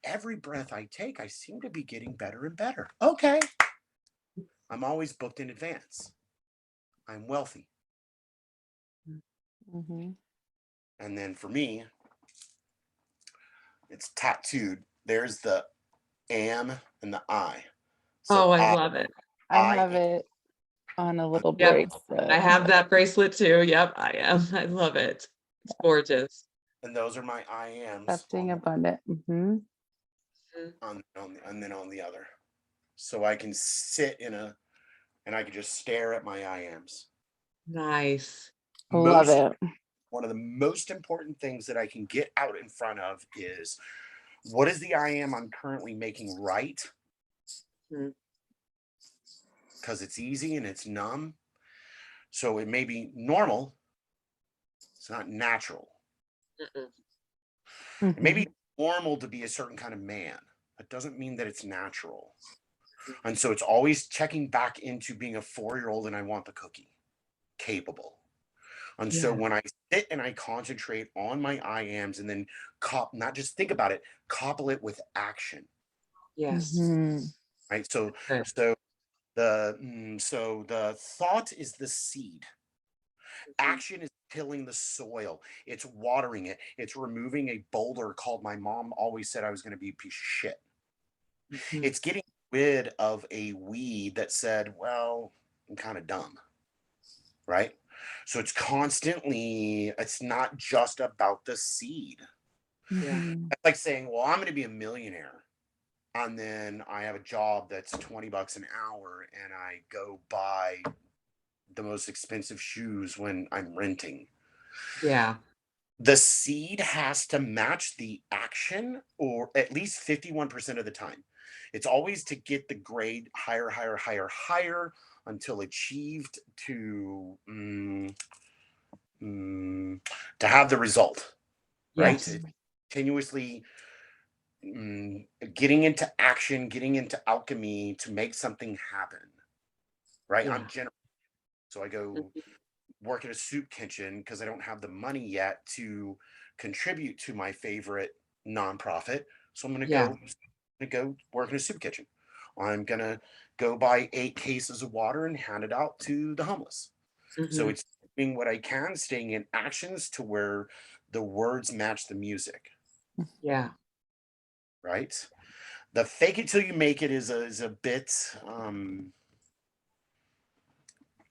Speaker 2: every breath I take, I seem to be getting better and better. Okay. I'm always booked in advance. I'm wealthy. And then for me, it's tattooed. There's the am and the I. So
Speaker 3: I love it.
Speaker 1: I have it on a little
Speaker 3: Yep.
Speaker 1: bracelet.
Speaker 3: I have that bracelet too. Yep, I am. I love it. It's gorgeous.
Speaker 2: And those are my I ams.
Speaker 1: Accepting, abundant.
Speaker 2: And then on the other. So I can sit and I can just stare at my I ams.
Speaker 3: Nice.
Speaker 1: Love it.
Speaker 2: One of the most important things that I can get out in front of is What is the I am I'm currently making right? Because it's easy and it's numb. So it may be normal. It's not natural. It may be normal to be a certain kind of man. That doesn't mean that it's natural. And so it's always checking back into being a 4-year-old and I want the cookie, capable. And so when I sit and I concentrate on my I ams and then not just think about it, couple it with action.
Speaker 3: Yes.
Speaker 2: Right. So the thought is the seed. Action is tilling the soil. It's watering it. It's removing a boulder called my mom always said I was going to be a piece of shit. It's getting rid of a weed that said, well, I'm kind of dumb. Right. So it's constantly, it's not just about the seed. It's like saying, well, I'm going to be a millionaire. And then I have a job that's $20 an hour and I go buy the most expensive shoes when I'm renting.
Speaker 3: Yeah.
Speaker 2: The seed has to match the action, or at least 51% of the time. It's always to get the grade higher, higher, higher, higher until achieved to have the result. Right?
Speaker 3: Yes.
Speaker 2: It's continuously getting into action, getting into alchemy to make something happen. Right?
Speaker 3: Yeah.
Speaker 2: I'm general. So I go work at a soup kitchen because I don't have the money yet to contribute to my favorite nonprofit. So I'm going to go work in a soup kitchen. I'm going to go buy 8 cases of water and hand it out to the homeless. So it's doing what I can, staying in actions to where the words match the music.
Speaker 3: Yeah.
Speaker 2: Right. The fake it till you make it is a bit,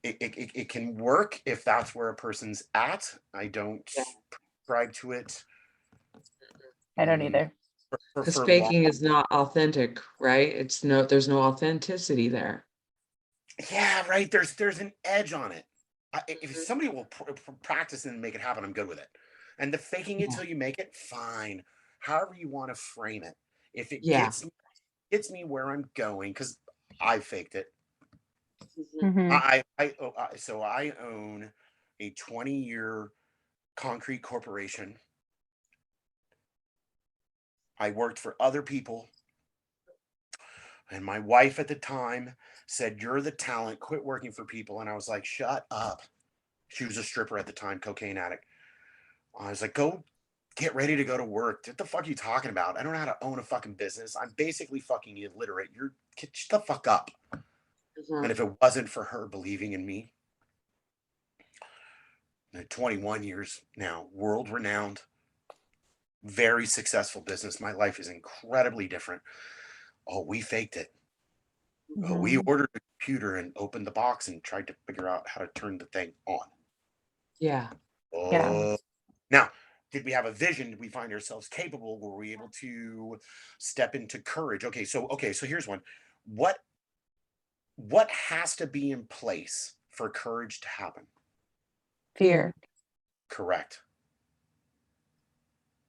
Speaker 2: it can work if that's where a person's at. I don't subscribe to it.
Speaker 1: I don't either.
Speaker 3: Because faking is not authentic, right? There's no authenticity there.
Speaker 2: Yeah, right. There's an edge on it. If somebody will practice and make it happen, I'm good with it. And the faking it till you make it, fine. However you want to frame it. If it gets me where I'm going, because I faked it. So I own a 20-year concrete corporation. I worked for other people. And my wife at the time said, "You're the talent, quit working for people." And I was like, "Shut up." She was a stripper at the time, cocaine addict. I was like, "Go get ready to go to work. What the fuck are you talking about? I don't know how to own a fucking business. I'm basically fucking illiterate. Shut the fuck up." And if it wasn't for her believing in me, 21 years now, world renowned, very successful business. My life is incredibly different. Oh, we faked it. Oh, we ordered a computer and opened the box and tried to figure out how to turn the thing on.
Speaker 3: Yeah.
Speaker 2: Now, did we have a vision? Did we find ourselves capable? Were we able to step into courage? Okay, so here's one. What has to be in place for courage to happen?
Speaker 1: Fear.
Speaker 2: Correct.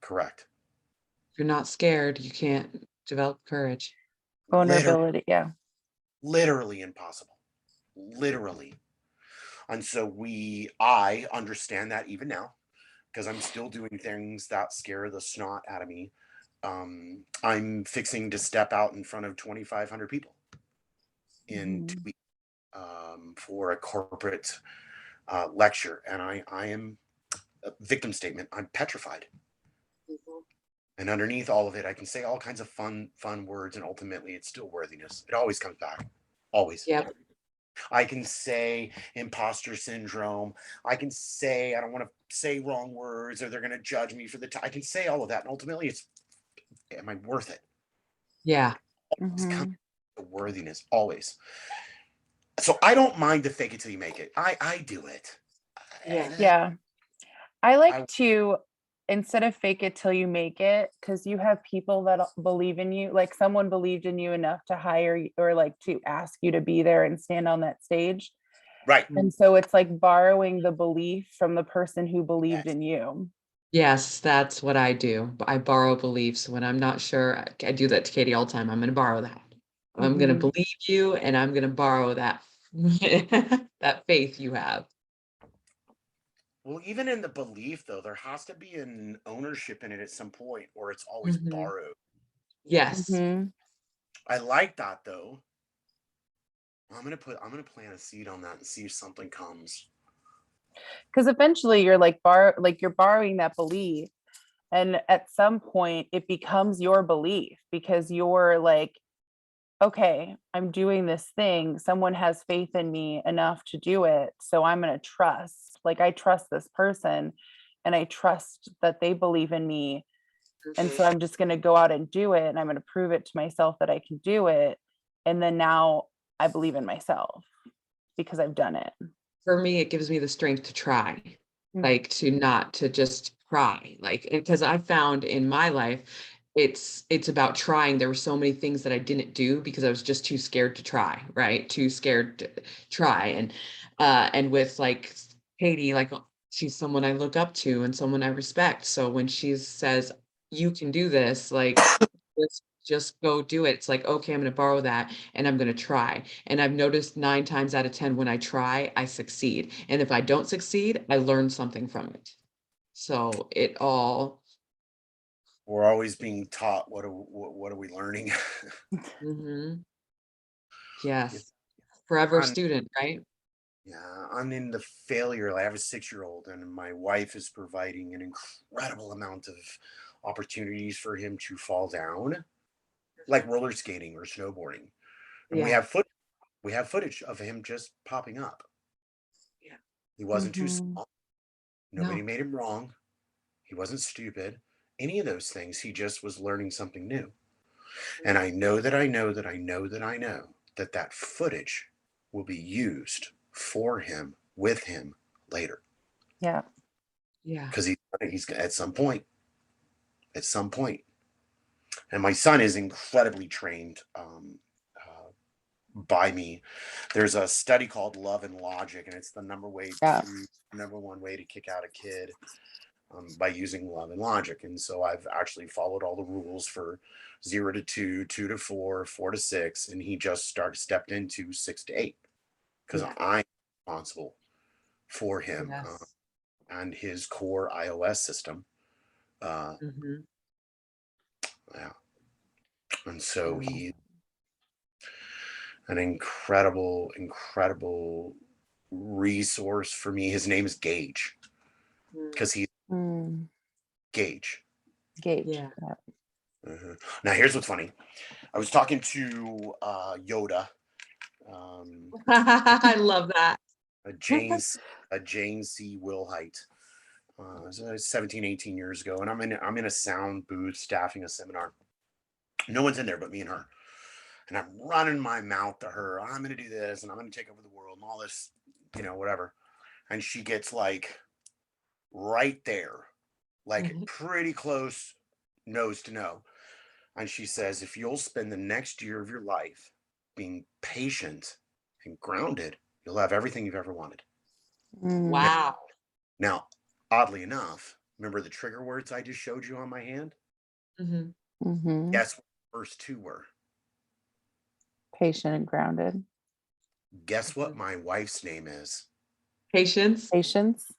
Speaker 3: If you're not scared, you can't develop courage.
Speaker 1: Vulnerability.
Speaker 2: Literally impossible. Literally. And so I understand that even now, because I'm still doing things that scare the snot out of me. I'm fixing to step out in front of 2,500 people in 2 weeks for a corporate lecture. And I am a victim statement. I'm petrified. And underneath all of it, I can say all kinds of fun words. And ultimately, it's still worthiness. It always comes back. Always.
Speaker 3: Yep.
Speaker 2: I can say imposter syndrome. I can say I don't want to say wrong words or they're going to judge me for I can say all of that. And ultimately, it's, am I worth it?
Speaker 3: Yeah.
Speaker 2: It's coming to worthiness, always. So I don't mind the fake it till you make it. I do it.
Speaker 1: Yeah. I like to, instead of fake it till you make it, because you have people that believe in you, like someone believed in you enough to hire you or like to ask you to be there and stand on that stage.
Speaker 2: Right.
Speaker 1: And so it's like borrowing the belief from the person who believed in you.
Speaker 3: Yes, that's what I do. I borrow beliefs when I'm not sure. I do that to Katie all the time. I'm going to borrow that. I'm going to
Speaker 1: Mhm.
Speaker 3: believe you, and I'm going to borrow that that faith you have.
Speaker 2: Well, even in the belief, though, there has to be an ownership in it at some point, or it's always
Speaker 3: Mhm.
Speaker 2: borrowed.
Speaker 3: Yes.
Speaker 1: Mhm.
Speaker 2: I like that, though. I'm gonna plant a seed on that and see if something comes.
Speaker 1: Because eventually you're like you're borrowing that belief, and at some point it becomes your belief because you're like, okay, I'm doing this thing. Someone has faith in me enough to do it. So I'm going to trust. Like, I trust this person and I trust that they believe in me. And so
Speaker 3: Mhm.
Speaker 1: I'm just going to go out and do it. And I'm going to prove it to myself that I can do it. And then now I believe in myself because I've done it.
Speaker 3: For me, it gives me the strength to try,
Speaker 1: Mm.
Speaker 3: like to not to just try, like because I found in my life, it's about trying. There were so many things that I didn't do because I was just too scared to try, right? Too scared to try. And with like Katie, like she's someone I look up to and someone I respect. So when she says, you can do this, like just go do it. It's like, okay, I'm going to borrow that and I'm going to try. And I've noticed 9 times out of 10, when I try, I succeed. And if I don't succeed, I learn something from it. So it all,
Speaker 2: We're always being taught what are we learning?
Speaker 3: mhm,
Speaker 2: It's,
Speaker 3: yes, forever
Speaker 2: I'm
Speaker 3: student, right?
Speaker 2: yeah, I'm in the failure. I have a 6-year-old, and my wife is providing an incredible amount of opportunities for him to fall down, like roller skating or snowboarding. And
Speaker 3: Yeah,
Speaker 2: we have footage of him just popping up.
Speaker 3: yeah,
Speaker 2: He wasn't too
Speaker 1: Mhm.
Speaker 2: small. Nobody
Speaker 3: no,
Speaker 2: made him wrong. He wasn't stupid. Any of those things. He just was learning something new. And I know that I know that I know that I know that that footage will be used for him, with him later.
Speaker 1: Yeah.
Speaker 3: yeah,
Speaker 2: Because he's at some point. And my son is incredibly trained by me. There's a study called Love and Logic, and it's the
Speaker 1: Yeah.
Speaker 2: number one way to kick out a kid by using love and logic. And so I've actually followed all the rules for 0 to 2, 2 to 4, 4 to 6, and he just stepped into 6 to 8 because
Speaker 3: yeah,
Speaker 2: I'm responsible for him
Speaker 3: yes.
Speaker 2: and his core iOS system. Uh,
Speaker 3: Mhm.
Speaker 2: yeah. And so
Speaker 3: Wow.
Speaker 2: he's an incredible resource for me. His name is Gage
Speaker 3: Mm,
Speaker 2: because he's
Speaker 1: Mm.
Speaker 2: Gage.
Speaker 1: Gauge.
Speaker 3: yeah.
Speaker 1: Yeah.
Speaker 2: Mhm. Now, here's what's funny. I was talking to Yoda, um,
Speaker 3: I love that.
Speaker 2: a James, a Jane C. Wilhite, 17, 18 years ago, and I'm in a sound booth staffing a seminar. No one's in there but me and her, and I'm running my mouth to her. I'm going to do this, and I'm going to take over the world, and all this, whatever. And she gets like right there, like
Speaker 3: Mhm.
Speaker 2: pretty close, nose to nose. And she says, if you'll spend the next year of your life being patient and grounded, you'll have everything you've ever wanted.
Speaker 1: Mm.
Speaker 2: Now,
Speaker 3: Wow.
Speaker 2: now, oddly enough, remember the trigger words I just showed you on my hand?
Speaker 3: Mhm.
Speaker 1: Mhm.
Speaker 2: Guess what the first two were?
Speaker 1: Patient and grounded.
Speaker 2: Guess what
Speaker 3: Mhm.
Speaker 2: my wife's name is?
Speaker 3: Patience.
Speaker 1: Patience.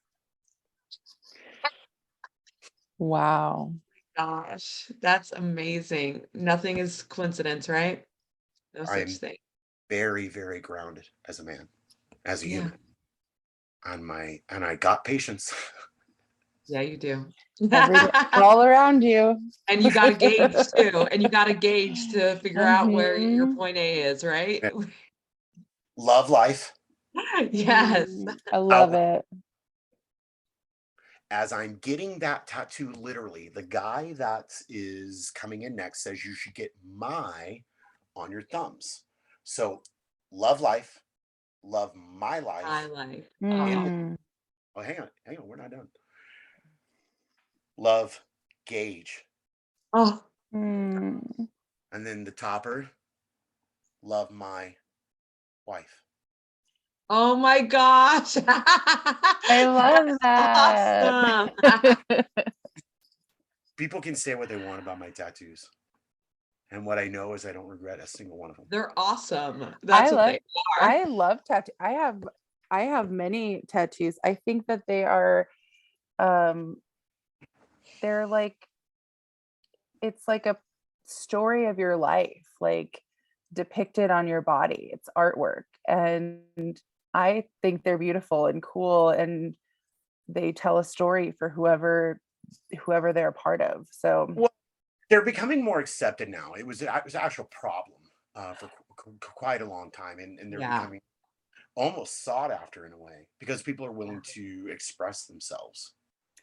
Speaker 1: Wow.
Speaker 3: Gosh, that's amazing. Nothing is coincidence, right? No such
Speaker 2: I'm
Speaker 3: thing.
Speaker 2: very grounded as a man, as a
Speaker 3: Yeah.
Speaker 2: human. And I got patience.
Speaker 3: Yeah, you do.
Speaker 1: Everywhere, all around you.
Speaker 3: And you got to gauge too. And you got to gauge to figure out where your
Speaker 1: Mhm.
Speaker 3: point A is, right?
Speaker 2: Love life.
Speaker 3: Yes.
Speaker 1: I love
Speaker 2: Out
Speaker 1: it.
Speaker 2: as I'm getting that tattoo, literally, the guy that is coming in next says you should get my on your thumbs. So love life, love my
Speaker 3: My
Speaker 2: life.
Speaker 3: life.
Speaker 2: In
Speaker 3: Oh,
Speaker 2: the
Speaker 1: Mm.
Speaker 2: oh, hang on, we're not done. Love Gage.
Speaker 3: oh,
Speaker 1: Mm.
Speaker 2: And then the topper, love my wife.
Speaker 3: oh my gosh.
Speaker 1: I
Speaker 3: That
Speaker 1: love
Speaker 3: is awesome.
Speaker 1: that.
Speaker 2: People can say what they want about my tattoos. And what I know is I don't regret a single one of them.
Speaker 3: They're awesome. That's what they are.
Speaker 1: I love tattoo. I have many tattoos. I think that they are they're like, it's like a story of your life, like depicted on your body. It's artwork. And I think they're beautiful and cool, and they tell a story for whoever they're a part of. So
Speaker 2: Well, they're becoming more accepted now. It was an actual problem for quite a long time, and they're becoming almost sought after in a way because people are willing to express themselves.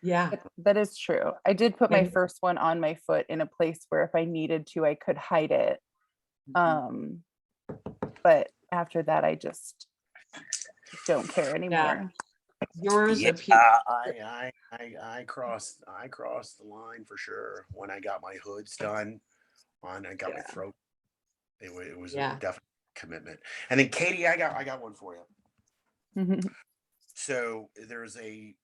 Speaker 3: Yeah.
Speaker 1: that is true. I did put my
Speaker 3: And-
Speaker 1: first one on my foot in a place where if I needed to, I could hide it. But after that, I just don't care anymore.
Speaker 3: Yours
Speaker 2: Yeah,
Speaker 3: appear.
Speaker 2: I crossed the line for sure when I got my hoods done. I got my throat. It was a definite commitment. And then Katie, I got one for you. So there's a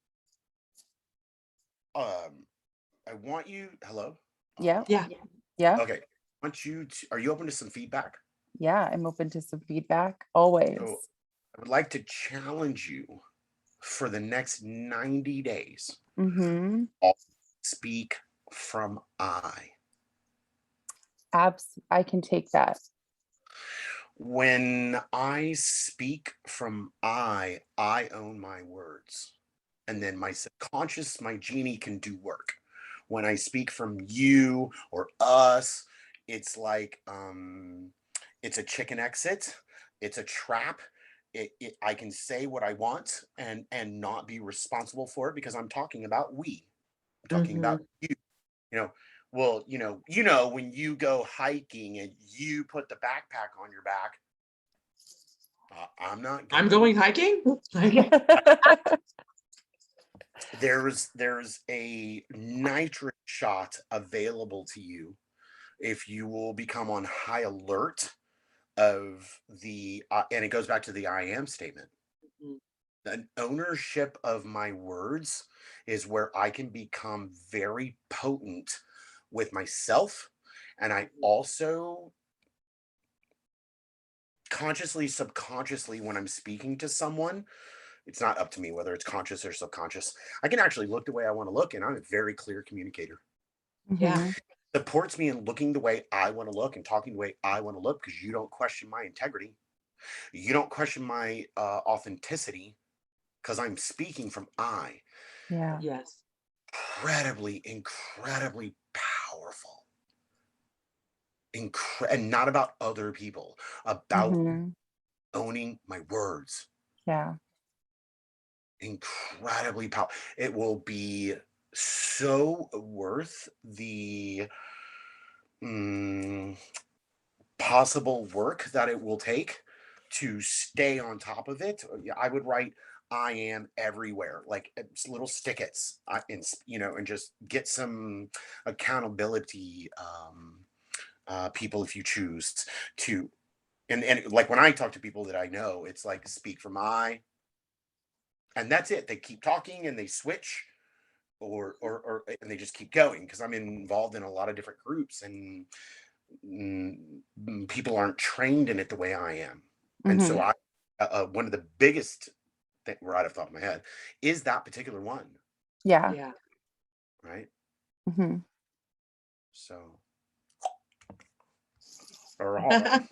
Speaker 2: I want you. Hello.
Speaker 1: Yeah.
Speaker 2: Okay. Are you open to some feedback?
Speaker 1: Yeah, I'm open to some feedback always.
Speaker 2: So I would like to challenge you for the next 90 days. Speak from I.
Speaker 1: I can take that.
Speaker 2: When I speak from I own my words. And then my subconscious, my genie can do work. When I speak from you or us, it's like it's a chicken exit, it's a trap. I can say what I want and not be responsible for it because I'm talking about we. I'm talking about you. You know, well, when you go hiking and you put the backpack on your back, I'm not.
Speaker 3: I'm going hiking.
Speaker 2: There's a nitrate shot available to you if you will become on high alert of the and it goes back to the I am statement. An ownership of my words is where I can become very potent with myself, and I also consciously, subconsciously, when I'm speaking to someone, it's not up to me whether it's conscious or subconscious. I can actually look the way I want to look, and I'm a very clear communicator.
Speaker 3: Yeah.
Speaker 2: Supports me in looking the way I want to look and talking the way I want to look because you don't question my integrity. You don't question my authenticity because I'm speaking from I.
Speaker 1: Yeah.
Speaker 3: Yes.
Speaker 2: Incredibly powerful. And not about other people, about owning my words.
Speaker 1: Yeah.
Speaker 2: Incredibly powerful. It will be so worth the possible work that it will take to stay on top of it. I would write I am everywhere, like little stickets, and just get some accountability people if you choose to. And like when I talk to people that I know, it's like speak from I, and that's it. They keep talking and they switch or and they just keep going because I'm involved in a lot of different groups and people aren't trained in it the way I am. And so I one of the biggest thing right off the top of my head is that particular one.
Speaker 1: Yeah.
Speaker 2: Right. So
Speaker 1: I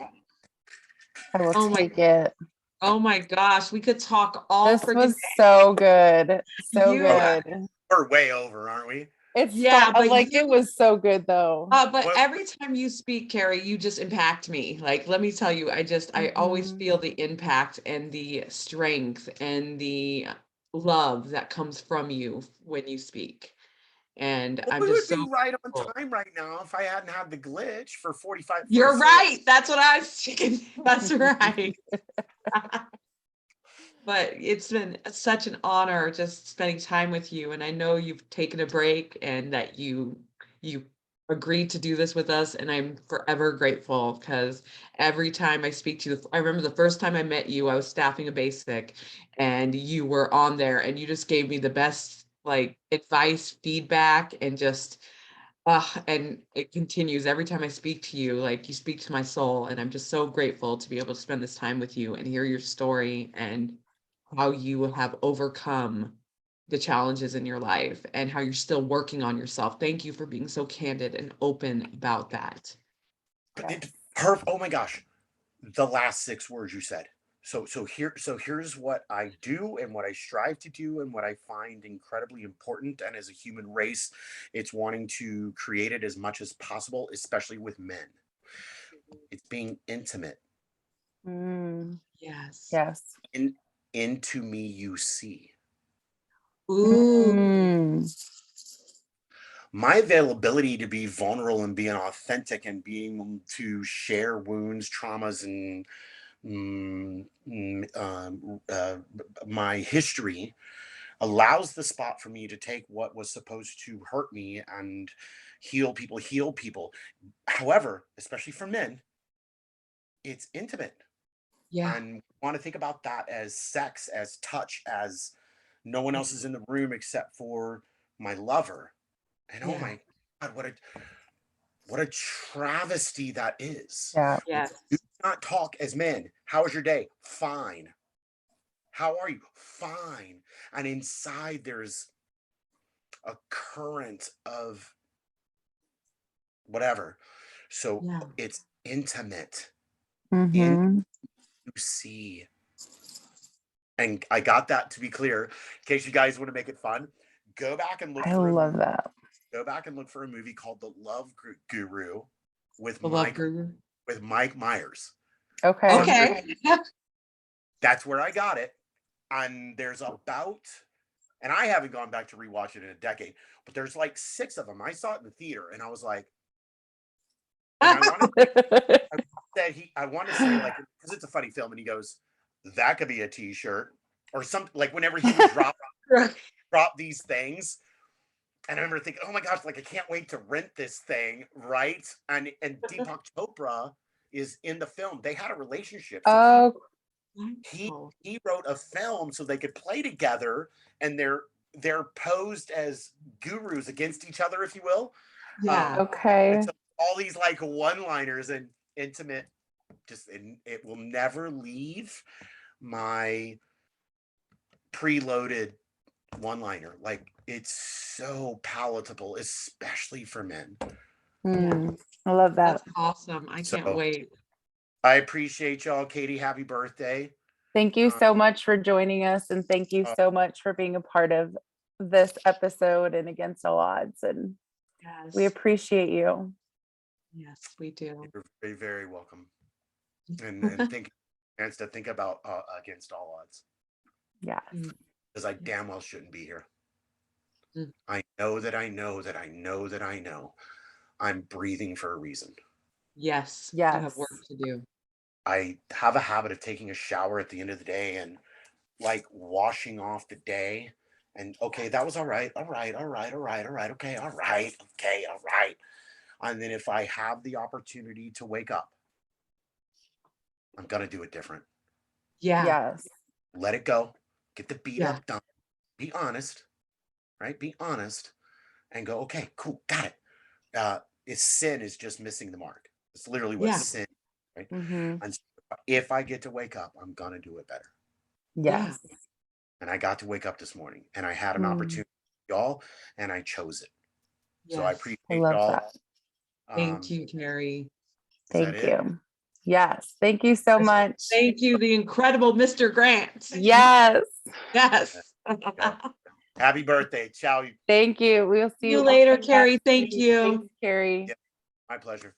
Speaker 1: will take it.
Speaker 3: Oh my gosh, we could talk all
Speaker 1: this was so good. So good.
Speaker 2: We're way over, aren't we?
Speaker 1: It's but like it was so good though.
Speaker 3: But every time you speak, Cary, you just impact me. Like, let me tell you, I always feel the impact and the strength and the love that comes from you when you speak. And I'm just so
Speaker 2: right on time right now if I hadn't had the glitch for 45.
Speaker 3: You're right. That's what I was thinking. That's right. But it's been such an honor just spending time with you. And I know you've taken a break and that you agreed to do this with us. And I'm forever grateful because every time I speak to you, I remember the first time I met you, I was staffing a basic and you were on there and you just gave me the best like advice, feedback, and just And it continues every time I speak to you, like you speak to my soul. And I'm just so grateful to be able to spend this time with you and hear your story and how you have overcome the challenges in your life and how you're still working on yourself. Thank you for being so candid and open about that.
Speaker 2: Oh my gosh, the last 6 words you said. Here's what I do and what I strive to do and what I find incredibly important. And as a human race, it's wanting to create it as much as possible, especially with men. It's being intimate.
Speaker 3: Yes.
Speaker 1: Yes.
Speaker 2: Into me you see.
Speaker 3: Ooh.
Speaker 2: My availability to be vulnerable and being authentic and being to share wounds, traumas, and my history allows the spot for me to take what was supposed to hurt me and heal people. However, especially for men, it's intimate.
Speaker 3: Yeah.
Speaker 2: And want to think about that as sex, as touch, as no one else is in the room except for my lover. And oh my God, what a travesty that is.
Speaker 1: Yeah.
Speaker 3: Yes.
Speaker 2: Do not talk as men. How was your day? Fine. How are you? Fine. And inside there's a current of whatever. So it's intimate. You see. And I got that, to be clear, in case you guys want to make it fun. Go back and look
Speaker 1: I
Speaker 2: for
Speaker 1: love that.
Speaker 2: Go back and look for a movie called The Love Guru with
Speaker 3: The Love Guru.
Speaker 2: with Mike Myers.
Speaker 1: Okay.
Speaker 3: Okay.
Speaker 2: That's where I got it. And and I haven't gone back to rewatch it in a decade, but there's like 6 of them. I saw it in the theater and I was like, and I want to say like, because it's a funny film, and he goes, that could be a t-shirt or something, like whenever he would drop these things. And I remember thinking, oh my gosh, like I can't wait to rent this thing, right? And Deepak Chopra is in the film. They had a relationship. So he wrote a film so they could play together, and they're posed as gurus against each other, if you will.
Speaker 3: Yeah.
Speaker 1: Okay.
Speaker 2: And so all these like one-liners and intimate, it will never leave my preloaded one-liner. Like it's so palatable, especially for men.
Speaker 1: I love that.
Speaker 3: That's awesome. I can't wait.
Speaker 2: I appreciate y'all. Katie, happy birthday.
Speaker 1: Thank you so much for joining us, and thank you so much for being a part of this episode and Against All Odds. And we appreciate you.
Speaker 3: Yes, we do.
Speaker 2: You're very, very welcome. And think chance to think about Against All Odds.
Speaker 1: Yeah.
Speaker 2: Because I damn well shouldn't be here. I know that I know that I know that I know I'm breathing for a reason.
Speaker 3: Yes. You have work to do.
Speaker 2: I have a habit of taking a shower at the end of the day and like washing off the day. And okay, that was all right. Okay, all right. And then if I have the opportunity to wake up, I'm going to do it different.
Speaker 3: Yeah.
Speaker 1: Yes.
Speaker 2: Let it go. Get the beat up done. Be honest, right? Be honest and go, okay, cool. Got it. Sin is just missing the mark. It's literally what sin, right? And so if I get to wake up, I'm going to do it better.
Speaker 1: Yes.
Speaker 2: And I got to wake up this morning and I had an opportunity, y'all, and I chose it.
Speaker 3: Yes.
Speaker 2: So I appreciate y'all.
Speaker 1: That.
Speaker 3: Thank you, Cary.
Speaker 1: Thank you. Yes. Thank you so much.
Speaker 3: Thank you, the incredible Mr. Grant.
Speaker 1: Yes.
Speaker 3: Yes.
Speaker 2: Happy birthday. Ciao.
Speaker 1: Thank you. We'll see
Speaker 3: you later, Cary. Thank you.
Speaker 1: Thanks, Cary.
Speaker 2: Yeah, my pleasure.